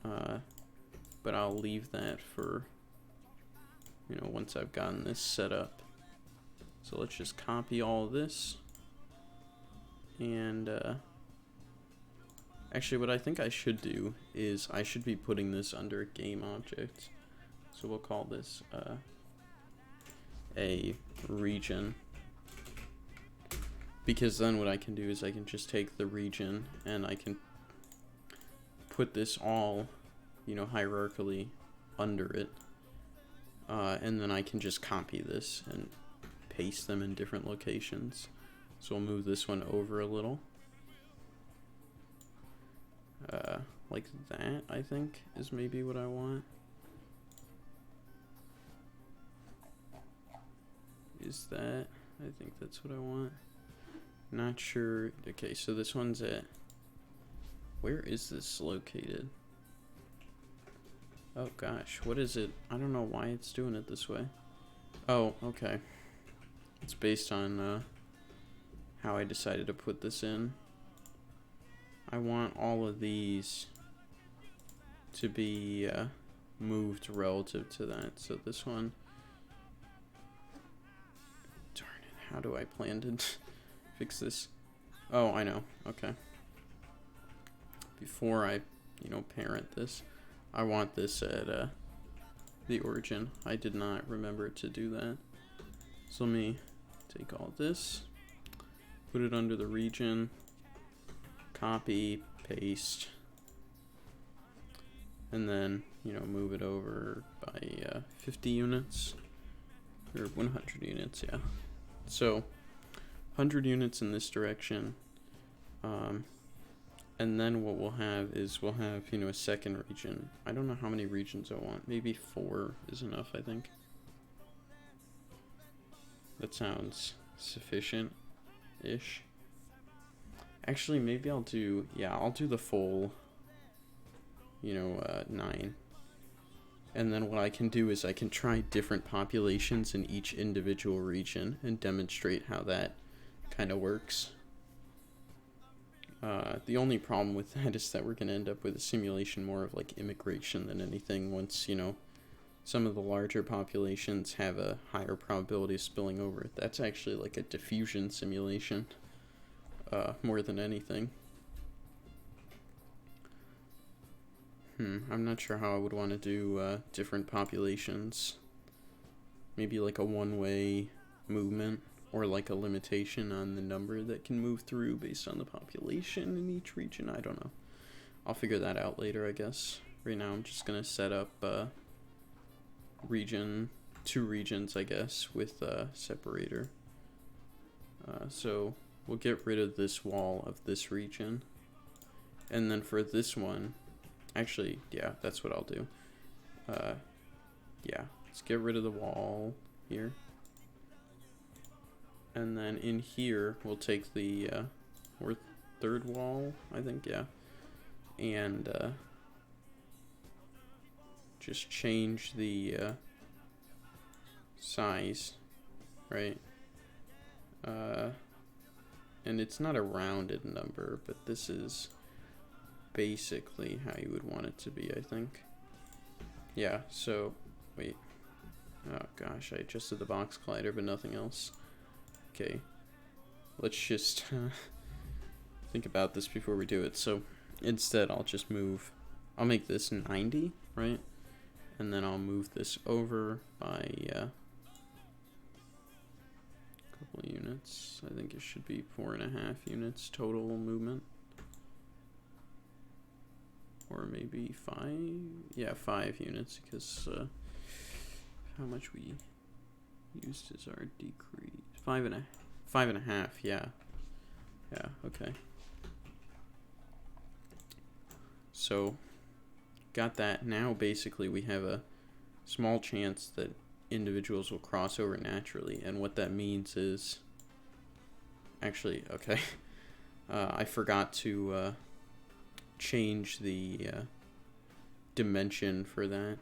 But I'll leave that for, you know, once I've gotten this set up. So let's just copy all of this. And, actually what I think I should do is I should be putting this under game object. So we'll call this, a region. Because then what I can do is I can just take the region and I can put this all, you know, hierarchically under it. And then I can just copy this and paste them in different locations. So we'll move this one over a little. Like that, I think, is maybe what I want. Is that? I think that's what I want. Not sure. Okay, so this one's at Where is this located? Oh gosh, what is it? I don't know why it's doing it this way. Oh, okay. It's based on how I decided to put this in. I want all of these to be moved relative to that. So this one... Darn it, how do I plan to fix this? Oh, I know. Okay. Before I, parent this, I want this at the origin. I did not remember to do that. So let me take all this, put it under the region, copy, paste, and then, move it over by 50 units, or 100 units, yeah. So, 100 units in this direction, and then what we'll have is we'll have, a second region. I don't know how many regions I want. Maybe 4 is enough, I think. That sounds sufficient-ish. Actually, maybe I'll do the full, 9. And then what I can do is I can try different populations in each individual region and demonstrate how that kind of works. The only problem with that is that we're going to end up with a simulation more of like immigration than anything once, some of the larger populations have a higher probability of spilling over. That's actually like a diffusion simulation, more than anything. I'm not sure how I would want to do different populations. Maybe like a one-way movement, or like a limitation on the number that can move through based on the population in each region. I don't know. I'll figure that out later, I guess. Right now I'm just going to set up two regions, I guess, with a separator. So we'll get rid of this wall of this region. And then for this one, actually, yeah, that's what I'll do. Yeah, let's get rid of the wall here. And then in here, we'll take the third wall, I think, yeah. And just change the size, right? And it's not a rounded number, but this is basically how you would want it to be, I think. Yeah, so, wait. Oh gosh, I adjusted the box collider, but nothing else. Okay, let's just think about this before we do it. So instead, I'll make this 90, right? And then I'll move this over by a couple of units. I think it should be 4.5 units total movement. Or maybe 5? Yeah, 5 units, because how much we used as our decrease. 5.5, yeah. Yeah, okay. So, got that. Now, basically, we have a small chance that individuals will cross over naturally. And what that means is... Actually, okay. I forgot to change the dimension for that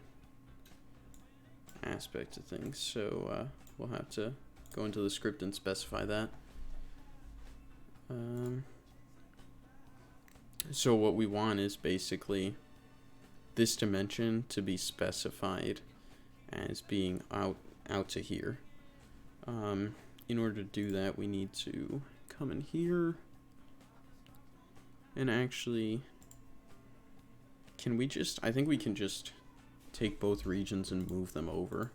aspect of things. So, we'll have to go into the script and specify that. So what we want is basically this dimension to be specified as being out to here. In order to do that, we need to come in here and actually, I think we can just take both regions and move them over.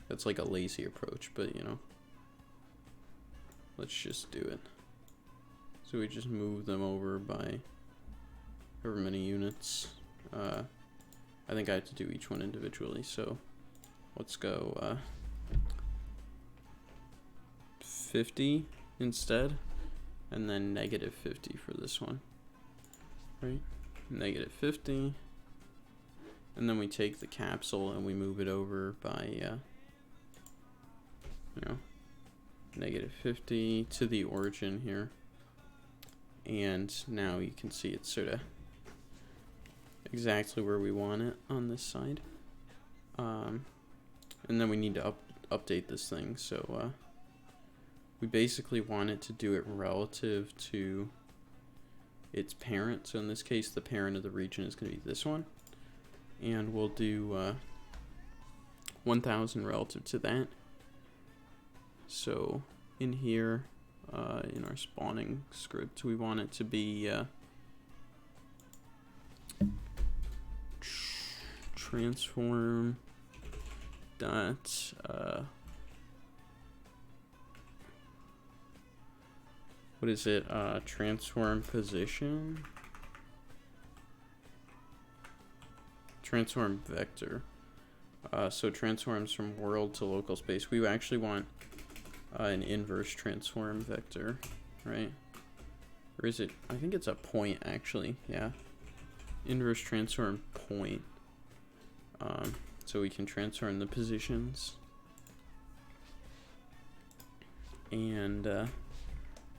That's like a lazy approach, but let's just do it. So we just move them over by however many units. I think I have to do each one individually, so let's go 50 instead, and then -50 for this one, right? -50, and then we take the capsule and we move it over by -50 to the origin here. And now you can see it's sort of exactly where we want it on this side. And then we need to update this thing. So we basically want it to do it relative to its parent. So in this case, the parent of the region is going to be this one. And we'll do 1000 relative to that. So in here, in our spawning script, we want it to be transform dot what is it? Transform position, transform vector. So transforms from world to local space. We actually want an inverse transform vector, right? Or is it? I think it's a point actually. Yeah, inverse transform point. So we can transform the positions, and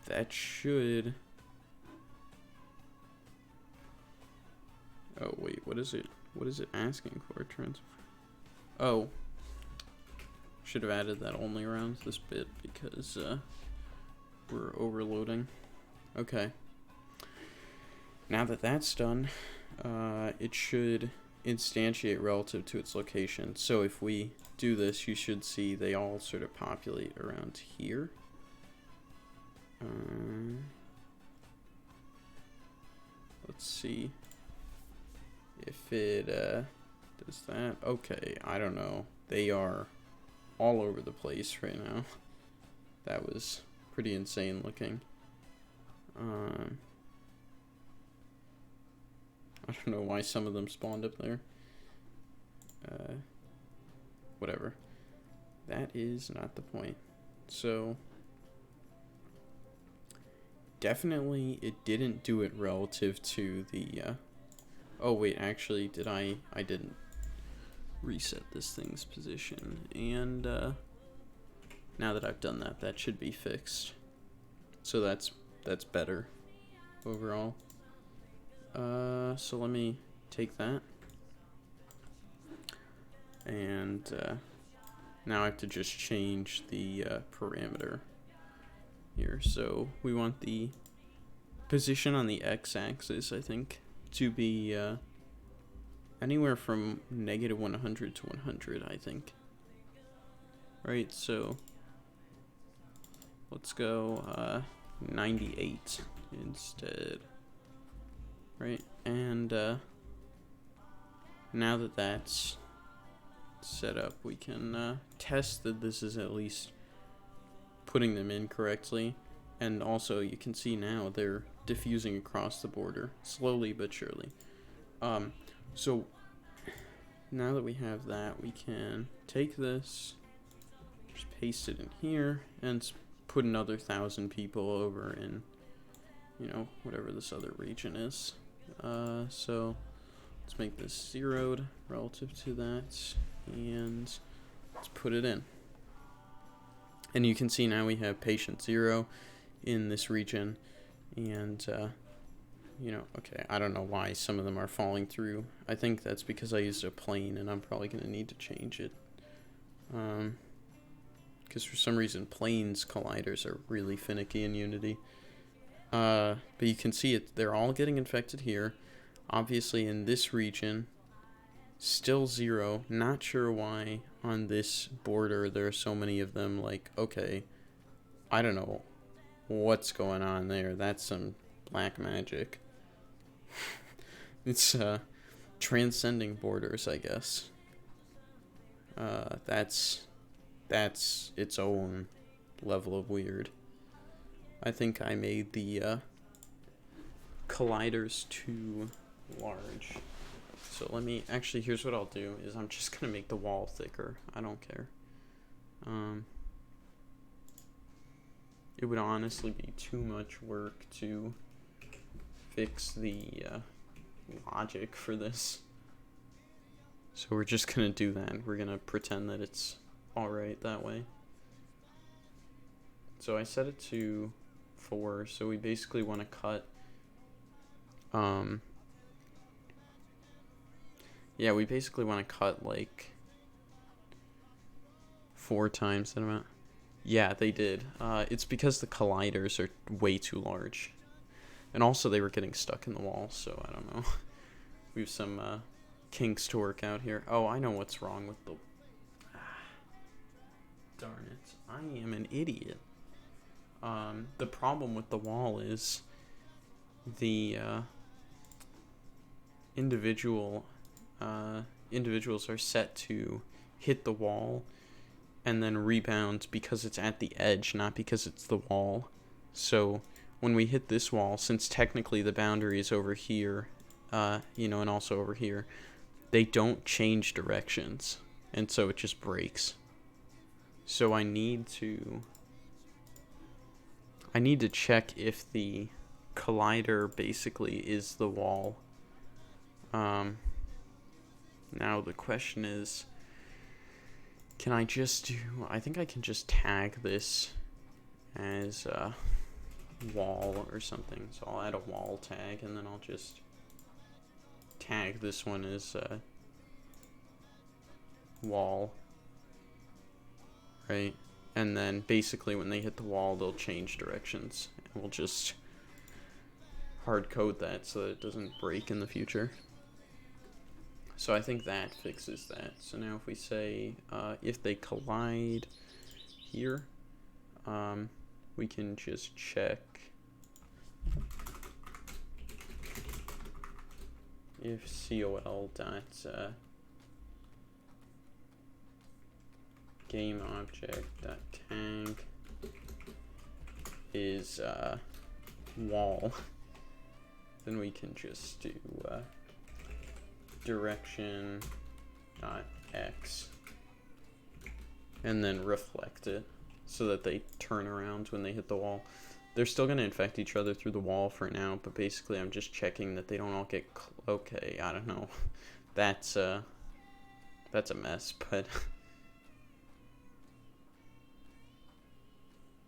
that should. Oh wait, what is it? What is it asking for? Oh, should have added that only around this bit because we're overloading. Okay. Now that that's done, it should instantiate relative to its location. So if we do this, you should see they all sort of populate around here. Let's see if it does that. Okay, I don't know. They are all over the place right now. That was pretty insane looking. I don't know why some of them spawned up there. Whatever. That is not the point. So definitely it didn't do it relative to the oh wait, actually I didn't reset this thing's position, and now that I've done that, that should be fixed. So that's better overall. So let me take that, and now I have to just change the parameter here. So we want the position on the x-axis, I think, to be anywhere from -100 to 100, I think. Right, so let's go 98 instead. Right, and now that that's set up, we can test that this is at least putting them in correctly. And also you can see now they're diffusing across the border, slowly but surely. So now that we have that, we can take this, just paste it in here, and put another 1,000 people over in, you know, whatever this other region is. So let's make this zeroed relative to that, and let's put it in. And you can see now we have patient 0 in this region, and you know, okay, I don't know why some of them are falling through. I think that's because I used a plane, and I'm probably going to need to change it. Because for some reason, planes colliders are really finicky in Unity. But you can see it; they're all getting infected here. Obviously, in this region, still 0. Not sure why on this border there are so many of them. Like, okay, I don't know what's going on there. That's some black magic. It's transcending borders, I guess. That's its own level of weird. I think I made the colliders too large. So let me, actually, here's what I'll do, is I'm just gonna make the wall thicker. I don't care. It would honestly be too much work to fix the logic for this. So we're just gonna do that. We're gonna pretend that it's alright that way. So I set it to 4, so we basically want to cut Yeah, we basically want to cut like 4 times that amount. Yeah, they did. It's because the colliders are way too large. And also they were getting stuck in the wall, so I don't know. We have some kinks to work out here. Oh, I know what's wrong with the... Darn it. I am an idiot. The problem with the wall is the individuals are set to hit the wall and then rebound because it's at the edge, not because it's the wall. So when we hit this wall, since technically the boundary is over here, and also over here, they don't change directions, and so it just breaks. So I need to check if the collider basically is the wall. Now the question is, can I just do... I think I can just tag this as wall or something. So I'll add a wall tag, and then I'll just tag this one as wall. Right? And then basically when they hit the wall, they'll change directions. And we'll just hard code that so that it doesn't break in the future. So I think that fixes that. So now if we say if they collide here, we can just check if col dot game object dot tag is wall, then we can just do direction dot x and then reflect it so that they turn around when they hit the wall. They're still going to infect each other through the wall for now, but basically I'm just checking that they don't all get okay, I don't know. That's a mess, but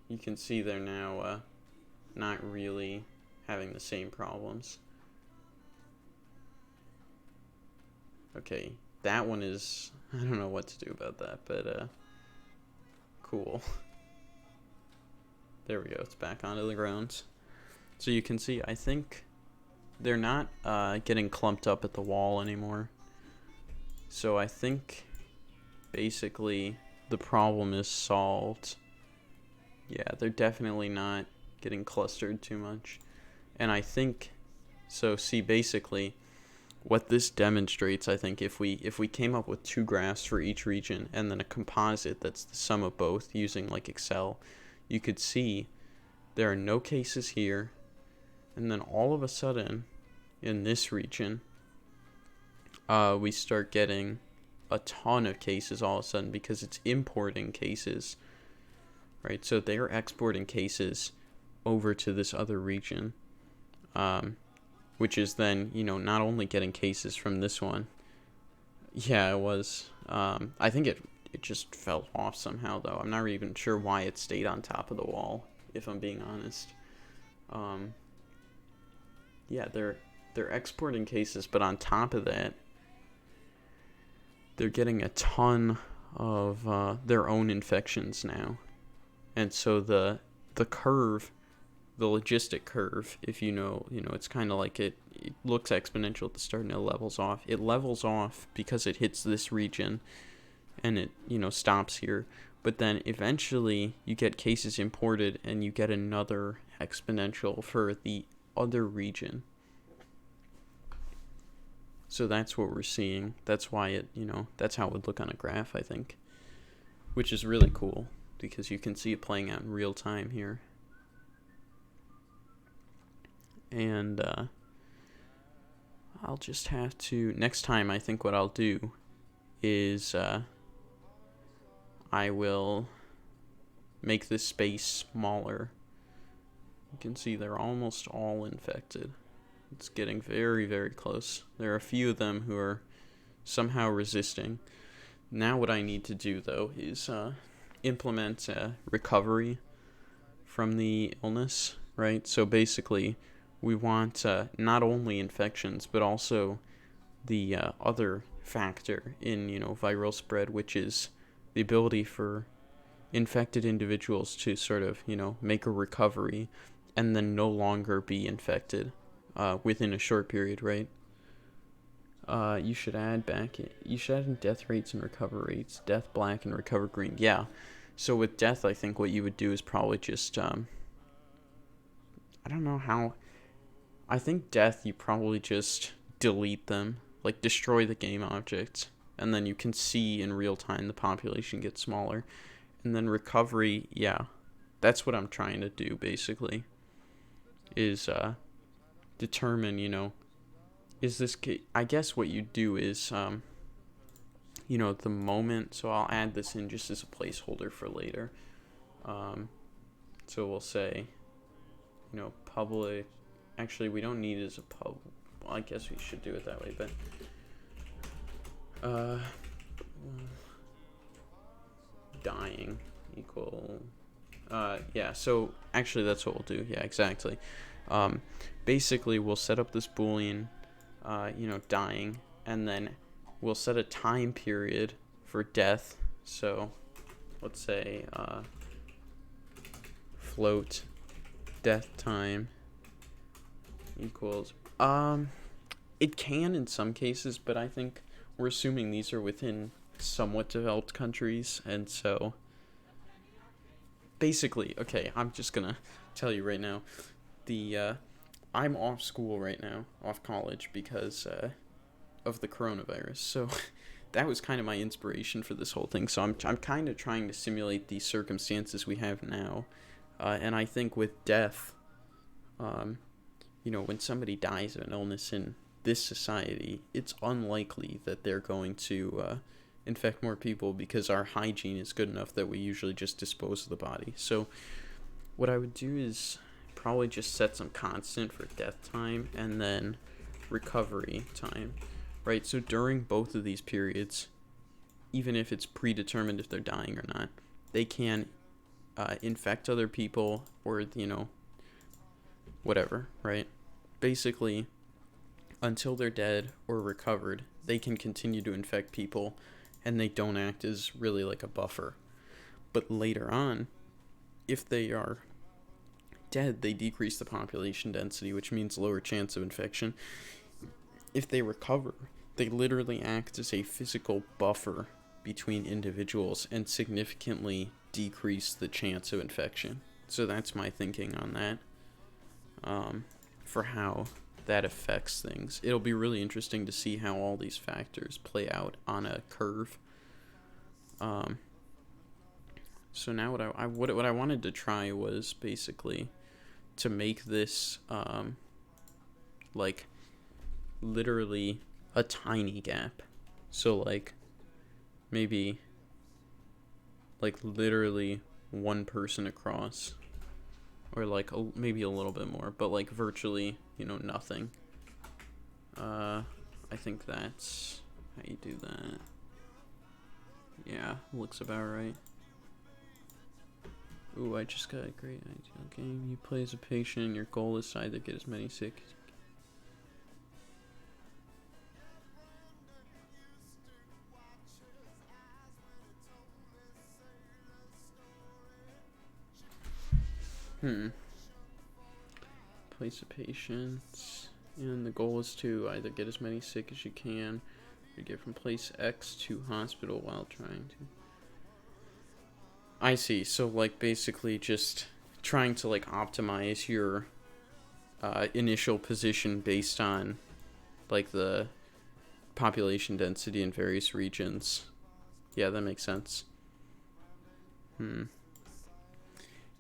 you can see they're now not really having the same problems. Okay, that one is... I don't know what to do about that, but cool. There we go, it's back onto the ground. So you can see, I think they're not getting clumped up at the wall anymore. So I think basically the problem is solved. Yeah, they're definitely not getting clustered too much. And I think, so see, basically what this demonstrates, I think, if we came up with 2 graphs for each region and then a composite that's the sum of both using like Excel, you could see there are no cases here, and then all of a sudden in this region we start getting a ton of cases all of a sudden because it's importing cases, right? So they're exporting cases over to this other region, which is then, not only getting cases from this one. Yeah, it was. I think it just fell off somehow, though. I'm not even sure why it stayed on top of the wall, if I'm being honest. Yeah, they're exporting cases, but on top of that, they're getting a ton of their own infections now. And so the curve, the logistic curve, if it's kind of like it looks exponential at the start and it levels off. It levels off because it hits this region and it, stops here. But then eventually you get cases imported and you get another exponential for the other region. So that's what we're seeing. That's why it, that's how it would look on a graph, I think. Which is really cool because you can see it playing out in real time here. And I'll just have to, next time I think what I'll do is I will make this space smaller. You can see they're almost all infected. It's getting very, very close. There are a few of them who are somehow resisting. Now what I need to do, though, is implement recovery from the illness, right? So basically, we want not only infections, but also the other factor in, viral spread, which is the ability for infected individuals to sort of, make a recovery and then no longer be infected within a short period, right? You should add in death rates and recovery rates, death black and recover green. Yeah. So with death, I think what you would do is probably just, I don't know how. I think death, you probably just delete them, like destroy the game objects, and then you can see in real time the population get smaller. And then recovery, yeah, that's what I'm trying to do basically, is determine, is this I guess what you do is, the moment, so I'll add this in just as a placeholder for later. So we'll say, public, actually we don't need it as a pub, well, I guess we should do it that way, but, dying equal, yeah, so actually that's what we'll do, yeah, exactly. Basically we'll set up this boolean, dying, and then we'll set a time period for death. So let's say float death time equals, it can in some cases, but I think we're assuming these are within somewhat developed countries, and so basically, okay, I'm just gonna tell you right now, I'm off school right now, off college, because of the coronavirus. So that was kind of my inspiration for this whole thing. So I'm kind of trying to simulate the circumstances we have now, and I think with death, when somebody dies of an illness in this society, it's unlikely that they're going to infect more people because our hygiene is good enough that we usually just dispose of the body. So what I would do is probably just set some constant for death time and then recovery time, right? So during both of these periods, even if it's predetermined if they're dying or not, they can infect other people or, whatever, right? Basically, until they're dead or recovered, they can continue to infect people and they don't act as really like a buffer. But later on, if they are dead, they decrease the population density, which means lower chance of infection. If they recover, they literally act as a physical buffer between individuals and significantly decrease the chance of infection. So that's my thinking on that, for how that affects things. It'll be really interesting to see how all these factors play out on a curve. So now what I wanted to try was basically to make this like literally a tiny gap. So like maybe like literally one person across, or like maybe a little bit more, but like virtually, nothing. I think that's how you do that. Yeah, looks about right. Ooh, I just got a great idea. Game. You play as a patient and your goal is to either get as many sick. Place a patient, and the goal is to either get as many sick as you can, or get from place X to hospital while trying to. I see. So like basically just trying to like optimize your initial position based on like the population density in various regions. Yeah, that makes sense.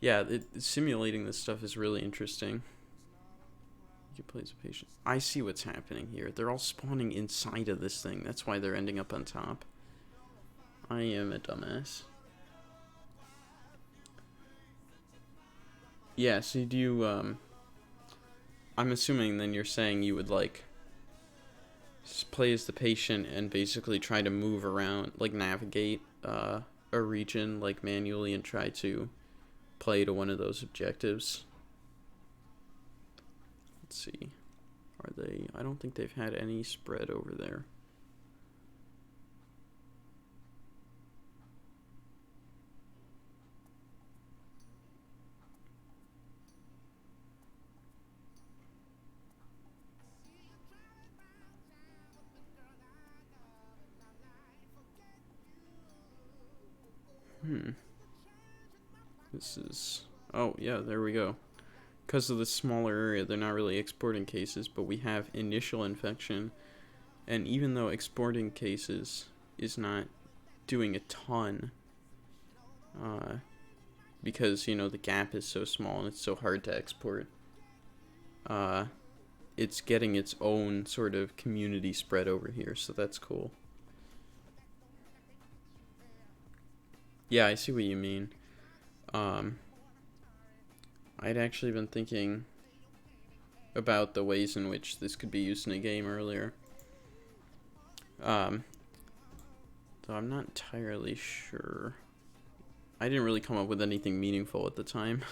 Yeah, simulating this stuff is really interesting. You play as a patient. I see what's happening here. They're all spawning inside of this thing. That's why they're ending up on top. I am a dumbass. Yeah, so do you, I'm assuming then you're saying you would, like, play as the patient and basically try to move around, like, navigate, a region, like, manually and try to play to one of those objectives. Let's see. Are they, I don't think they've had any spread over there. This is... Oh, yeah, there we go. Because of the smaller area, they're not really exporting cases, but we have initial infection. And even though exporting cases is not doing a ton, because, you know, the gap is so small and it's so hard to export, it's getting its own sort of community spread over here, so that's cool. Yeah, I see what you mean. I'd actually been thinking about the ways in which this could be used in a game earlier. Though I'm not entirely sure. I didn't really come up with anything meaningful at the time.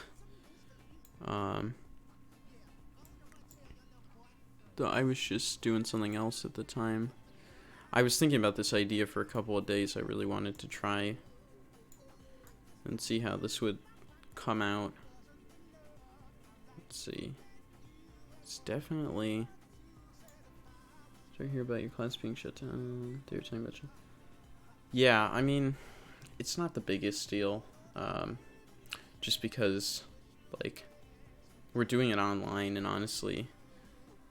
Though I was just doing something else at the time. I was thinking about this idea for a couple of days. I really wanted to try and see how this would come out. Let's see. It's definitely... Did I hear about your class being shut down? They were talking about you. Yeah, I mean, it's not the biggest deal. Just because, like, we're doing it online, and honestly,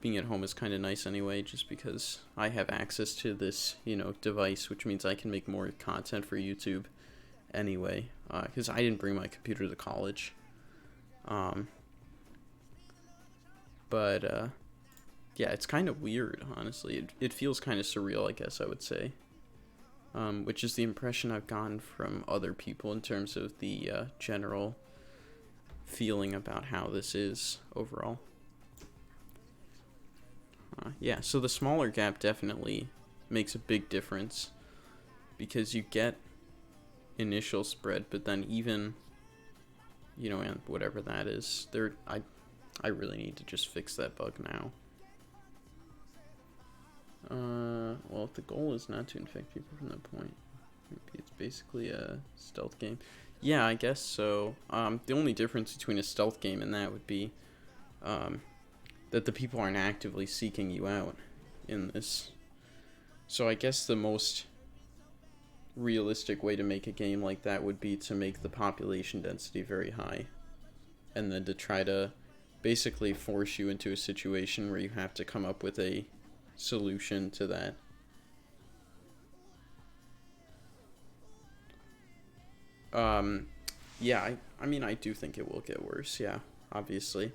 being at home is kind of nice anyway, just because I have access to this, you know, device, which means I can make more content for YouTube anyway, because I didn't bring my computer to college. Yeah, it's kind of weird, honestly. It feels kind of surreal, I guess I would say. Which is the impression I've gotten from other people in terms of the general feeling about how this is overall. Yeah, so the smaller gap definitely makes a big difference, because you get initial spread, but then even, you know, and whatever that is, I really need to just fix that bug now. Well, if the goal is not to infect people from that point, maybe it's basically a stealth game. Yeah, I guess so. The only difference between a stealth game and that would be, that the people aren't actively seeking you out in this. So I guess the most realistic way to make a game like that would be to make the population density very high, and then to try to basically force you into a situation where you have to come up with a solution to that. Yeah, I mean, I do think it will get worse, yeah, obviously.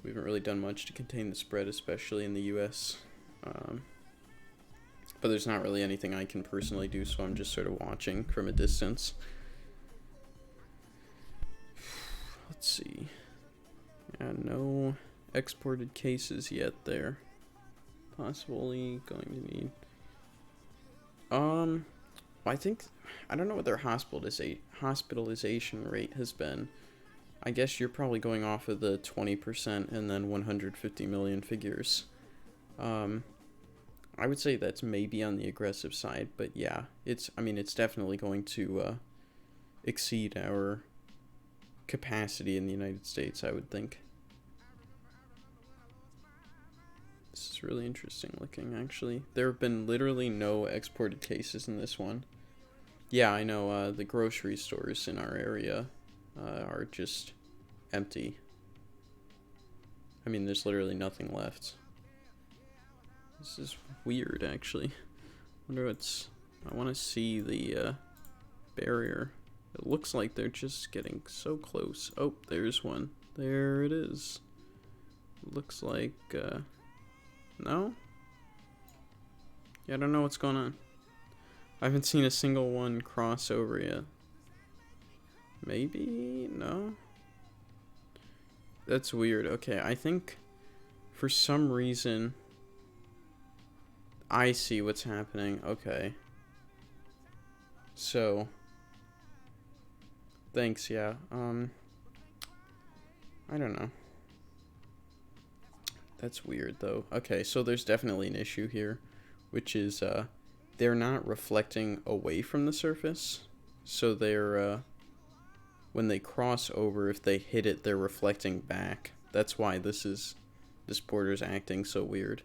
We haven't really done much to contain the spread, especially in the US. But there's not really anything I can personally do, so I'm just sort of watching from a distance. Let's see. Yeah, no exported cases yet there. Possibly going to need... I think... I don't know what their hospitalization rate has been. I guess you're probably going off of the 20% and then 150 million figures. I would say that's maybe on the aggressive side, but yeah, it's definitely going to exceed our capacity in the United States, I would think. This is really interesting looking, actually. There have been literally no exported cases in this one. Yeah, I know, the grocery stores in our area are just empty. I mean, there's literally nothing left. This is weird, actually. I want to see the barrier. It looks like they're just getting so close. Oh, there's one. There it is. Looks like, no? Yeah, I don't know what's going on. I haven't seen a single one cross over yet. Maybe? No? That's weird. Okay, I think for some reason I see what's happening. Okay. So thanks, yeah. I don't know. That's weird though. Okay, so there's definitely an issue here, which is they're not reflecting away from the surface. So they're when they cross over, if they hit it, they're reflecting back. That's why this border's acting so weird.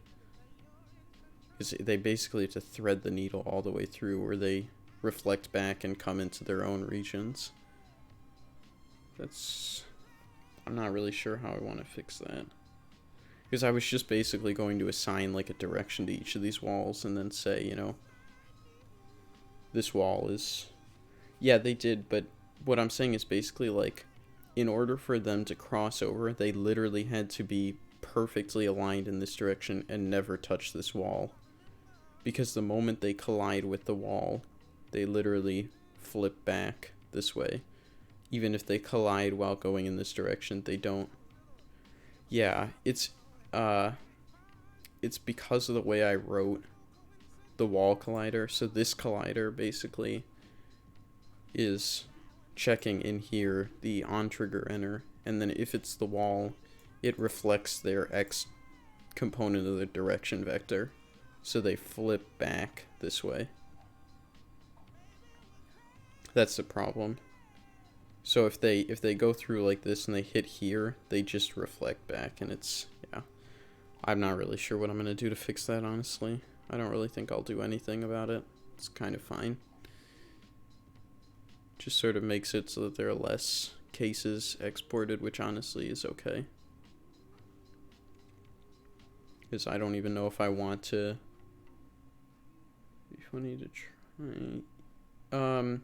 Because they basically have to thread the needle all the way through, where they reflect back and come into their own regions. I'm not really sure how I want to fix that. Because I was just basically going to assign like a direction to each of these walls and then say, you know, this wall is... Yeah, they did, but what I'm saying is basically like, in order for them to cross over, they literally had to be perfectly aligned in this direction and never touch this wall. Because the moment they collide with the wall, they literally flip back this way. Even if they collide while going in this direction, they don't. Yeah, it's because of the way I wrote the wall collider. So this collider basically is checking in here the on trigger enter, and then if it's the wall, it reflects their X component of the direction vector. So they flip back this way. That's the problem. So if they go through like this and they hit here, they just reflect back, and it's, yeah. I'm not really sure what I'm going to do to fix that, honestly. I don't really think I'll do anything about it. It's kind of fine. Just sort of makes it so that there are less cases exported, which honestly is okay. Because I don't even know if I want to... It'd be funny to try...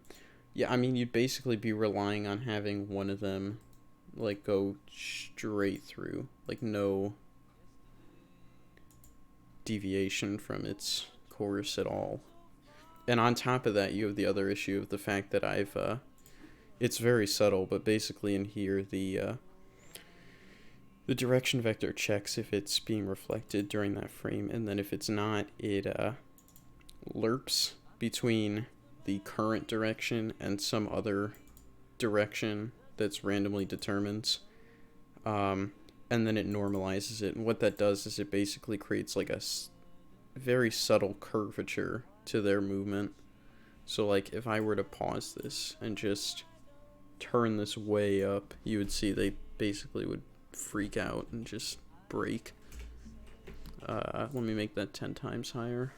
Yeah, I mean, you'd basically be relying on having one of them, like, go straight through. Like, no deviation from its course at all. And on top of that, you have the other issue of the fact that I've, it's very subtle, but basically in here, the direction vector checks if it's being reflected during that frame, and then if it's not, it, lerps between the current direction and some other direction that's randomly determined, and then it normalizes it, and what that does is it basically creates like a very subtle curvature to their movement. So like if I were to pause this and just turn this way up, you would see they basically would freak out and just break. Let me make that 10 times higher.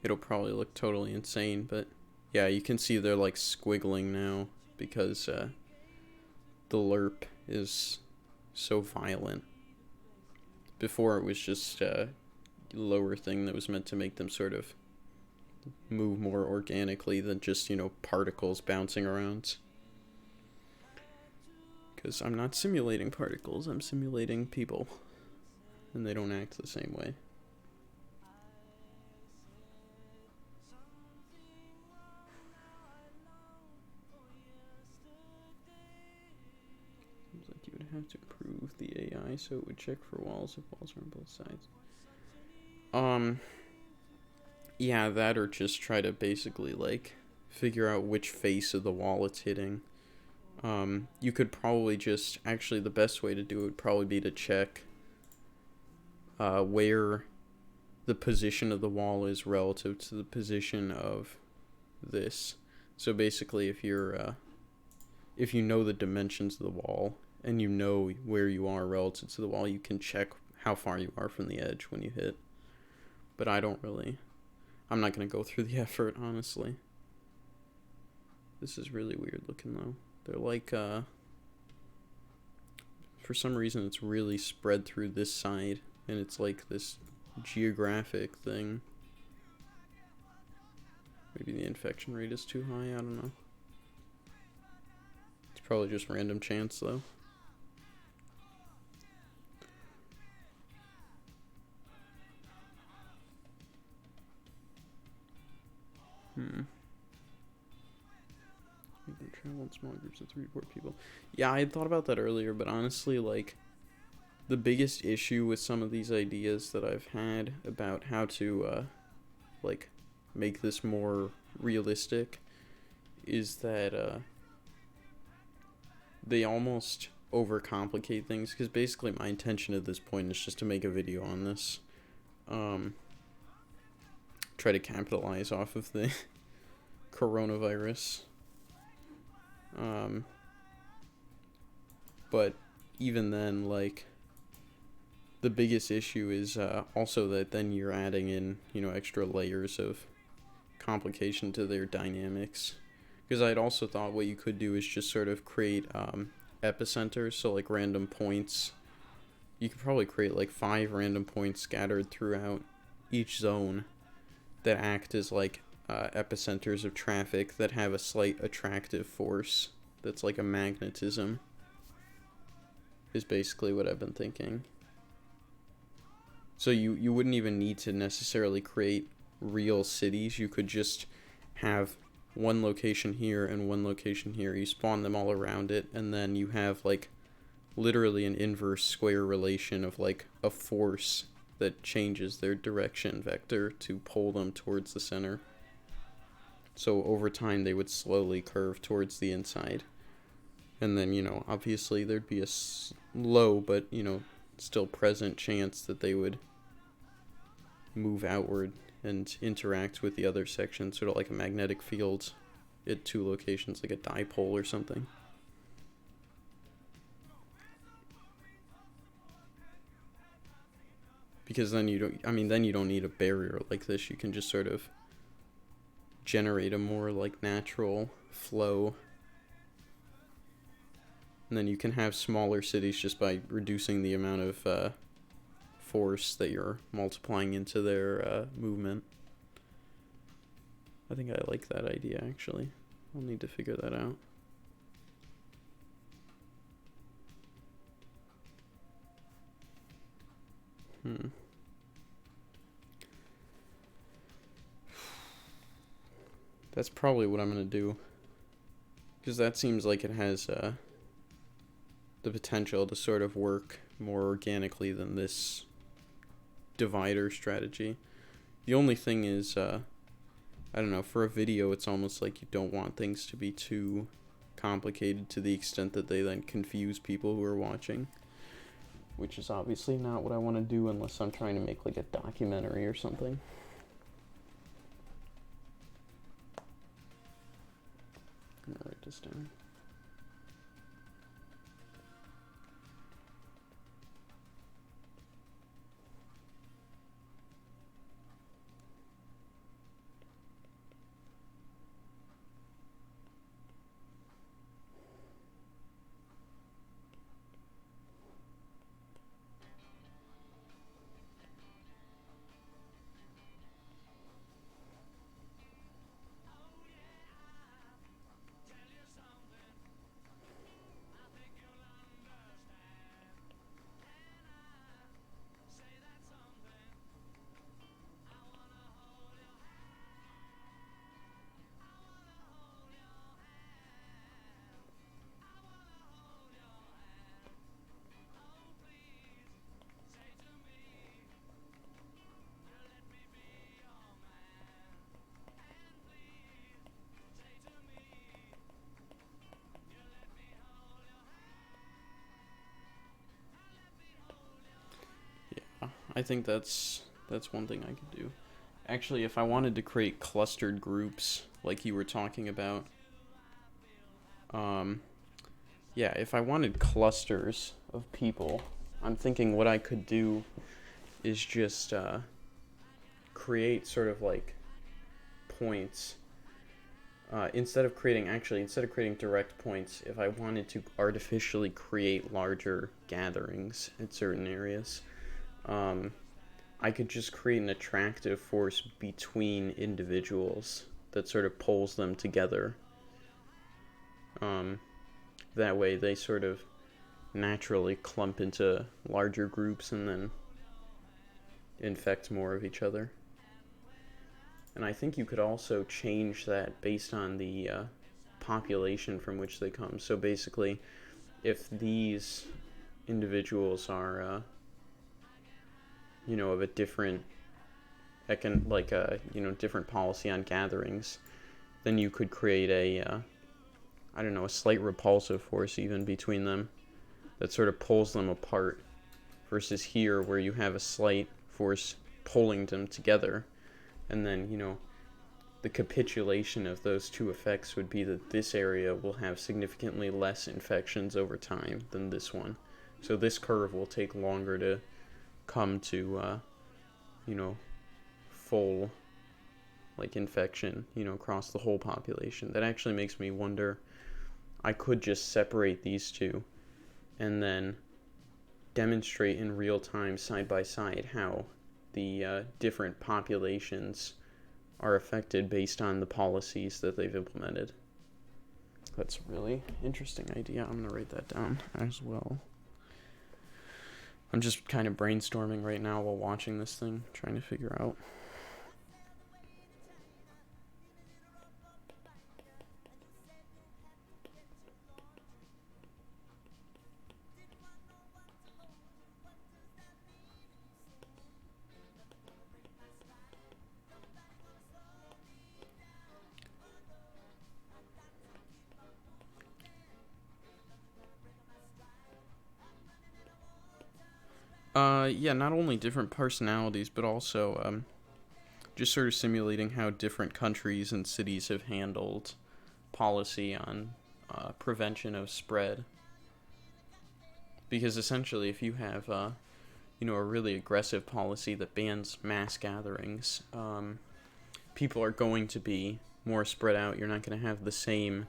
It'll probably look totally insane, but yeah, you can see they're like squiggling now because the lerp is so violent. Before it was just a lower thing that was meant to make them sort of move more organically than just, you know, particles bouncing around. Because I'm not simulating particles, I'm simulating people. And they don't act the same way. Have to improve the AI so it would check for walls if walls are on both sides. Yeah, that, or just try to basically like figure out which face of the wall it's hitting. You could probably just, actually the best way to do it would probably be to check where the position of the wall is relative to the position of this. So basically if you're if you know the dimensions of the wall and you know where you are relative to the wall, you can check how far you are from the edge when you hit. But I'm not going to go through the effort, honestly. This is really weird looking, though. They're like, for some reason it's really spread through this side, and it's like this geographic thing. Maybe the infection rate is too high, I don't know. It's probably just random chance, though. You can travel in small groups of 3 to 4 people. Yeah, I had thought about that earlier, but honestly, like, the biggest issue with some of these ideas that I've had about how to, like, make this more realistic is that, they almost overcomplicate things, because basically my intention at this point is just to make a video on this. Try to capitalize off of the coronavirus. But even then, like, the biggest issue is also that then you're adding in, you know, extra layers of complication to their dynamics. Because I'd also thought what you could do is just sort of create epicenters, so like random points. You could probably create like 5 random points scattered throughout each zone that act as like epicenters of traffic that have a slight attractive force that's like a magnetism, is basically what I've been thinking. So you wouldn't even need to necessarily create real cities. You could just have one location here and one location here. You spawn them all around it, and then you have like literally an inverse square relation of like a force that changes their direction vector to pull them towards the center. So over time they would slowly curve towards the inside. And then, you know, obviously there'd be a low but, you know, still present chance that they would move outward and interact with the other sections, sort of like a magnetic field at 2 locations, like a dipole or something. Because then you don't need a barrier like this. You can just sort of generate a more like natural flow. And then you can have smaller cities just by reducing the amount of force that you're multiplying into their movement. I think I like that idea, actually. I'll need to figure that out. That's probably what I'm going to do. Because that seems like it has the potential to sort of work more organically than this divider strategy. The only thing is, I don't know, for a video it's almost like you don't want things to be too complicated to the extent that they then confuse people who are watching. Which is obviously not what I want to do unless I'm trying to make like a documentary or something. I'm gonna write this down. I think that's one thing I could do. Actually, if I wanted to create clustered groups like you were talking about, yeah, if I wanted clusters of people, I'm thinking what I could do is just create sort of like points. Instead of creating direct points, if I wanted to artificially create larger gatherings in certain areas, I could just create an attractive force between individuals that sort of pulls them together. That way they sort of naturally clump into larger groups and then infect more of each other. And I think you could also change that based on the population from which they come. So basically, if these individuals are of a different different policy on gatherings, then you could create a slight repulsive force even between them that sort of pulls them apart, versus here where you have a slight force pulling them together. And then, the capitulation of those two effects would be that this area will have significantly less infections over time than this one. So this curve will take longer to come to, full like infection, you know, across the whole population. That actually makes me wonder, I could just separate these two and then demonstrate in real time, side by side, how the different populations are affected based on the policies that they've implemented. That's a really interesting idea. I'm going to write that down as well. I'm just kind of brainstorming right now while watching this thing, trying to figure out. Yeah, not only different personalities, but also just sort of simulating how different countries and cities have handled policy on prevention of spread. Because essentially, if you have, you know, a really aggressive policy that bans mass gatherings, people are going to be more spread out. You're not going to have the same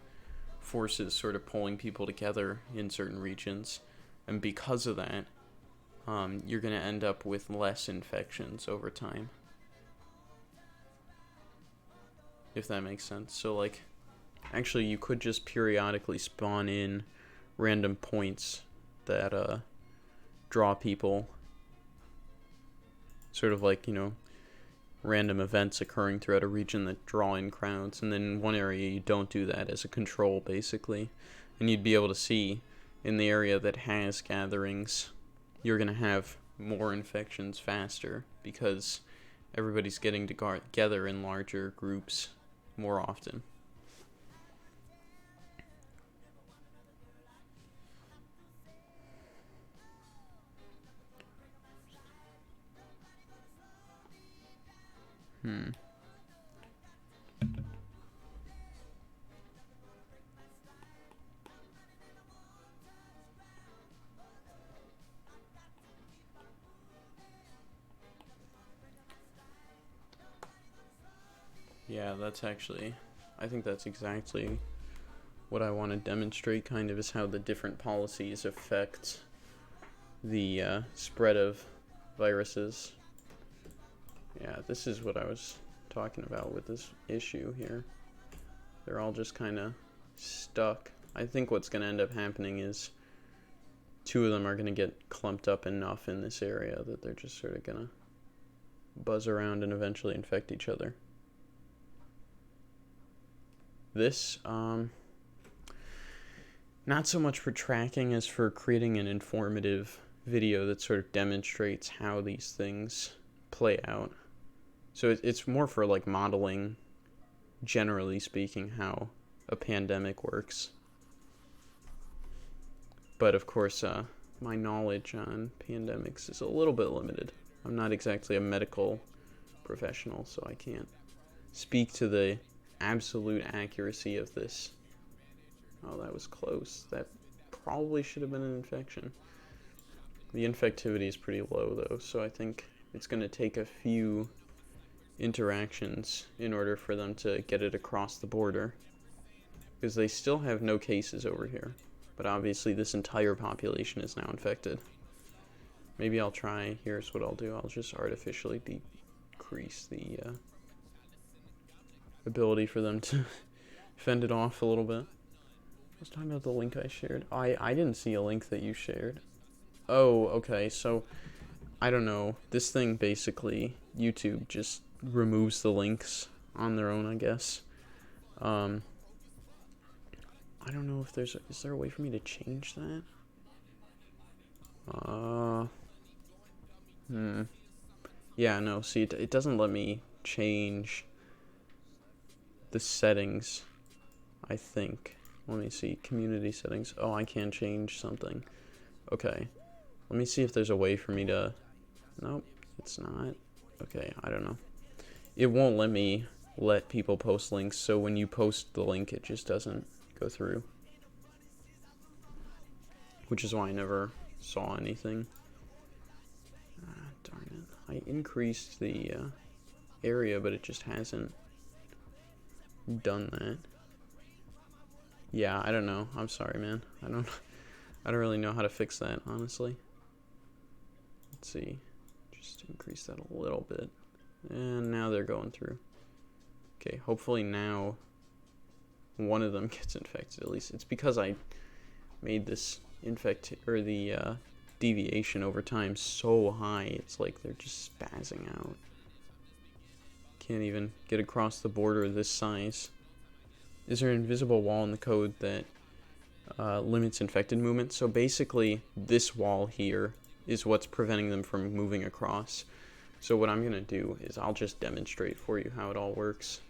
forces sort of pulling people together in certain regions, and because of that, you're going to end up with less infections over time. If that makes sense. So, like, actually, you could just periodically spawn in random points that draw people. Sort of like, you know, random events occurring throughout a region that draw in crowds. And then in one area, you don't do that as a control, basically. And you'd be able to see in the area that has gatherings, you're going to have more infections faster because everybody's getting together in larger groups more often. Yeah, that's actually, I think that's exactly what I want to demonstrate, kind of, is how the different policies affect the spread of viruses. Yeah, this is what I was talking about with this issue here. They're all just kind of stuck. I think what's going to end up happening is two of them are going to get clumped up enough in this area that they're just sort of going to buzz around and eventually infect each other. This, not so much for tracking as for creating an informative video that sort of demonstrates how these things play out. So it's more for, like, modeling, generally speaking, how a pandemic works. But of course, my knowledge on pandemics is a little bit limited. I'm not exactly a medical professional, so I can't speak to the absolute accuracy of this. Oh, that was close. That probably should have been an infection. The infectivity is pretty low, though, so I think it's going to take a few interactions in order for them to get it across the border, because they still have no cases over here, but obviously this entire population is now infected. Maybe I'll try, here's what I'll do, I'll just artificially decrease the ability for them to fend it off a little bit. I was talking about the link I shared. I didn't see a link that you shared. Oh, okay, so I don't know. This thing basically, YouTube just removes the links on their own, I guess. I don't know if is there a way for me to change that? Yeah, no, see, it doesn't let me change the settings, I think. Let me see, community settings. Oh, I can change something. Okay, let me see if there's a way for me to... Nope, it's not. Okay, I don't know. It won't let me let people post links, so when you post the link, it just doesn't go through. Which is why I never saw anything. Darn it. I increased the area, but it just hasn't done that. Yeah, I don't know. I'm sorry, man. I don't really know how to fix that, honestly. Let's see. Just increase that a little bit. And now they're going through. Okay, hopefully now one of them gets infected. At least it's because I made this deviation over time so high. It's like they're just spazzing out. Can't even get across the border this size. Is there an invisible wall in the code that limits infected movement? So basically, this wall here is what's preventing them from moving across. So what I'm going to do is I'll just demonstrate for you how it all works.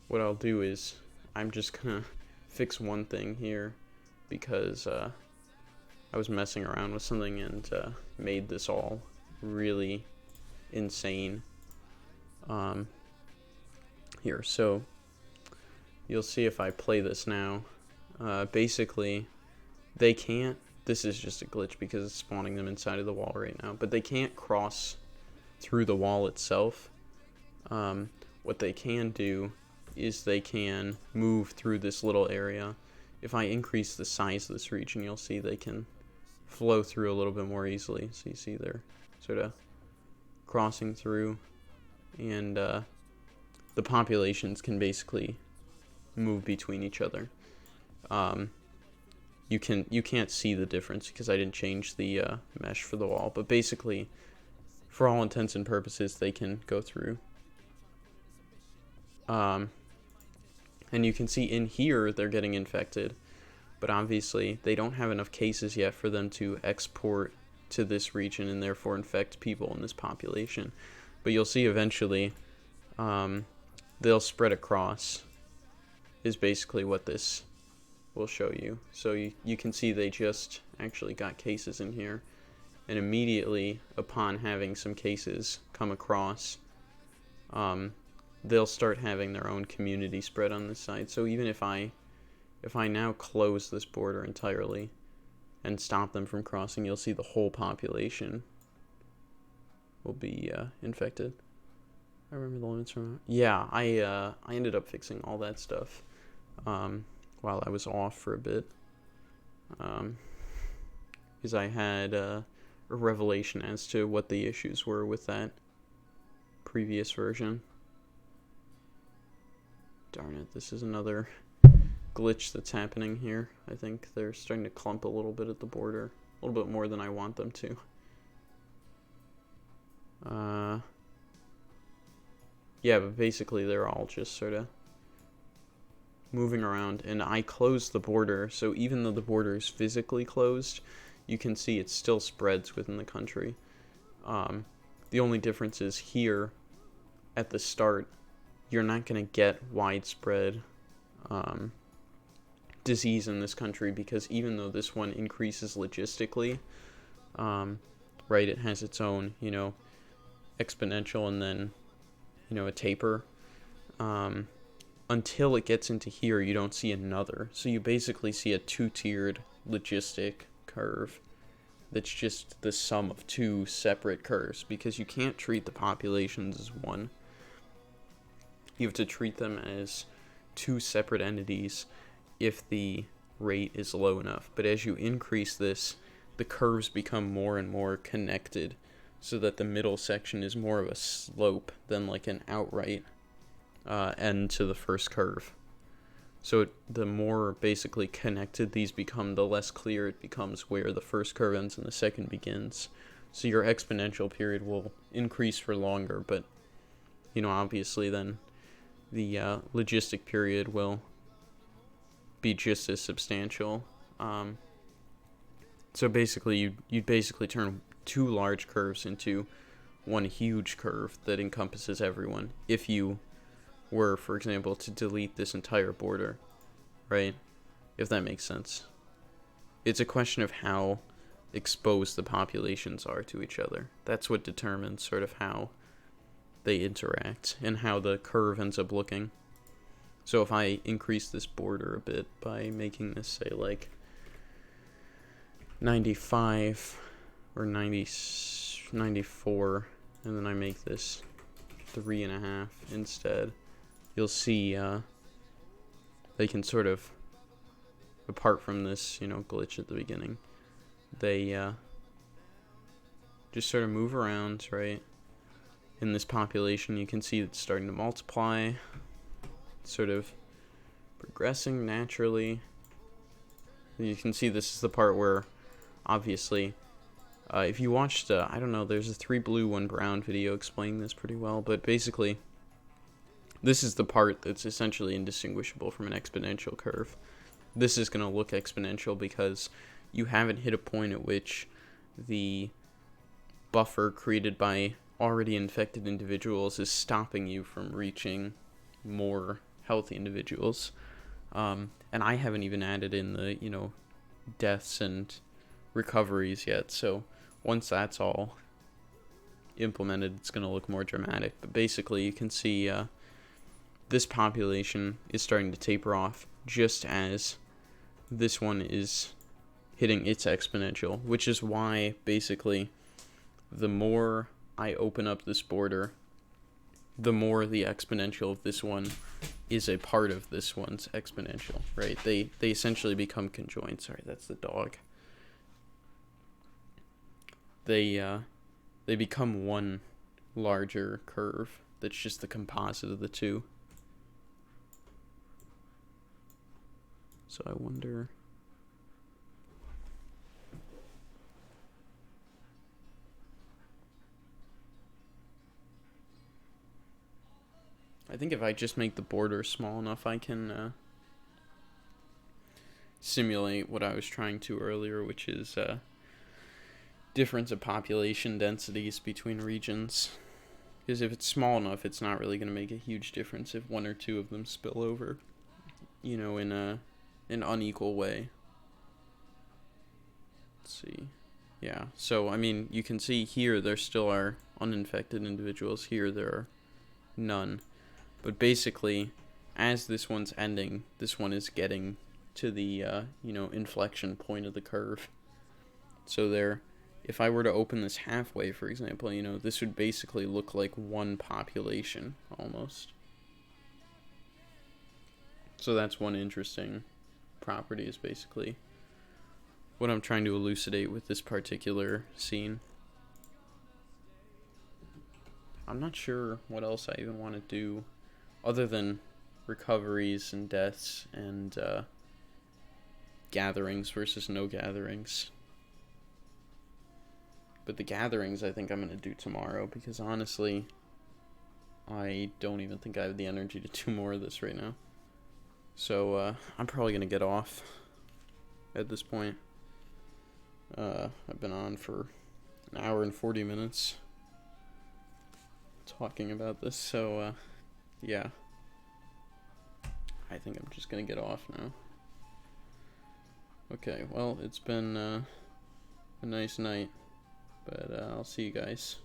What I'll do is I'm just going to fix one thing here because I was messing around with something and made this all really insane. Here, so you'll see if I play this now. Basically, they can't. This is just a glitch because it's spawning them inside of the wall right now. But they can't cross through the wall itself. What they can do is they can move through this little area. If I increase the size of this region, you'll see they can flow through a little bit more easily. So you see they're sort of crossing through. And the populations can basically move between each other. You can't see the difference because I didn't change the mesh for the wall, but basically, for all intents and purposes, they can go through. And you can see in here they're getting infected, but obviously they don't have enough cases yet for them to export to this region and therefore infect people in this population. But you'll see eventually they'll spread across is basically what this will show you. So you can see they just actually got cases in here, and immediately upon having some cases come across, they'll start having their own community spread on this side. So even if I now close this border entirely and stop them from crossing, you'll see the whole population will be infected. I remember the limits from... Yeah, I ended up fixing all that stuff while I was off for a bit. Because I had a revelation as to what the issues were with that previous version. Darn it, this is another glitch that's happening here. I think they're starting to clump a little bit at the border. A little bit more than I want them to. Yeah, but basically they're all just sort of moving around, and I closed the border, so even though the border is physically closed, you can see it still spreads within the country. The only difference is here, at the start, you're not going to get widespread disease in this country, because even though this one increases logistically, right, it has its own, exponential and then, a taper. Until it gets into here, you don't see another. So you basically see a two-tiered logistic curve that's just the sum of two separate curves, because you can't treat the populations as one. You have to treat them as two separate entities if the rate is low enough. But as you increase this, the curves become more and more connected, so that the middle section is more of a slope than like an outright end to the first curve. So the more basically connected these become, the less clear it becomes where the first curve ends and the second begins. So your exponential period will increase for longer, but obviously then the logistic period will be just as substantial. So basically you'd basically turn two large curves into one huge curve that encompasses everyone if you were, for example, to delete this entire border, right? If that makes sense. It's a question of how exposed the populations are to each other. That's what determines sort of how they interact and how the curve ends up looking. So if I increase this border a bit by making this, say, like 95 or 94, and then I make this 3.5 instead, you'll see they can sort of, apart from this, glitch at the beginning, they just sort of move around, right? In this population, you can see it's starting to multiply, sort of progressing naturally. You can see this is the part where, obviously, if you watched, I don't know, there's a 3 blue, 1 brown video explaining this pretty well, but basically, this is the part that's essentially indistinguishable from an exponential curve. This is going to look exponential because you haven't hit a point at which the buffer created by already infected individuals is stopping you from reaching more healthy individuals. And I haven't even added in the, deaths and recoveries yet. So once that's all implemented, it's going to look more dramatic. But basically, you can see this population is starting to taper off just as this one is hitting its exponential, which is why basically the more I open up this border, the more the exponential of this one is a part of this one's exponential, right? They essentially become conjoined. Sorry, that's the dog. They become one larger curve that's just the composite of the two. So I wonder... I think if I just make the border small enough, I can simulate what I was trying to earlier, which is difference of population densities between regions. Because if it's small enough, it's not really going to make a huge difference if 1 or 2 of them spill over, in an unequal way. Let's see. Yeah, so, I mean, you can see here there still are uninfected individuals. Here there are none. But basically, as this one's ending, this one is getting to the, inflection point of the curve. So there, if I were to open this halfway, for example, this would basically look like one population, almost. So that's one interesting property, is basically what I'm trying to elucidate with this particular scene. I'm not sure what else I even want to do other than recoveries and deaths and gatherings versus no gatherings. But the gatherings I think I'm going to do tomorrow, because honestly, I don't even think I have the energy to do more of this right now. So I'm probably going to get off at this point. I've been on for an hour and 40 minutes talking about this, so yeah, I think I'm just gonna get off now. Okay, well, it's been a nice night, but I'll see you guys.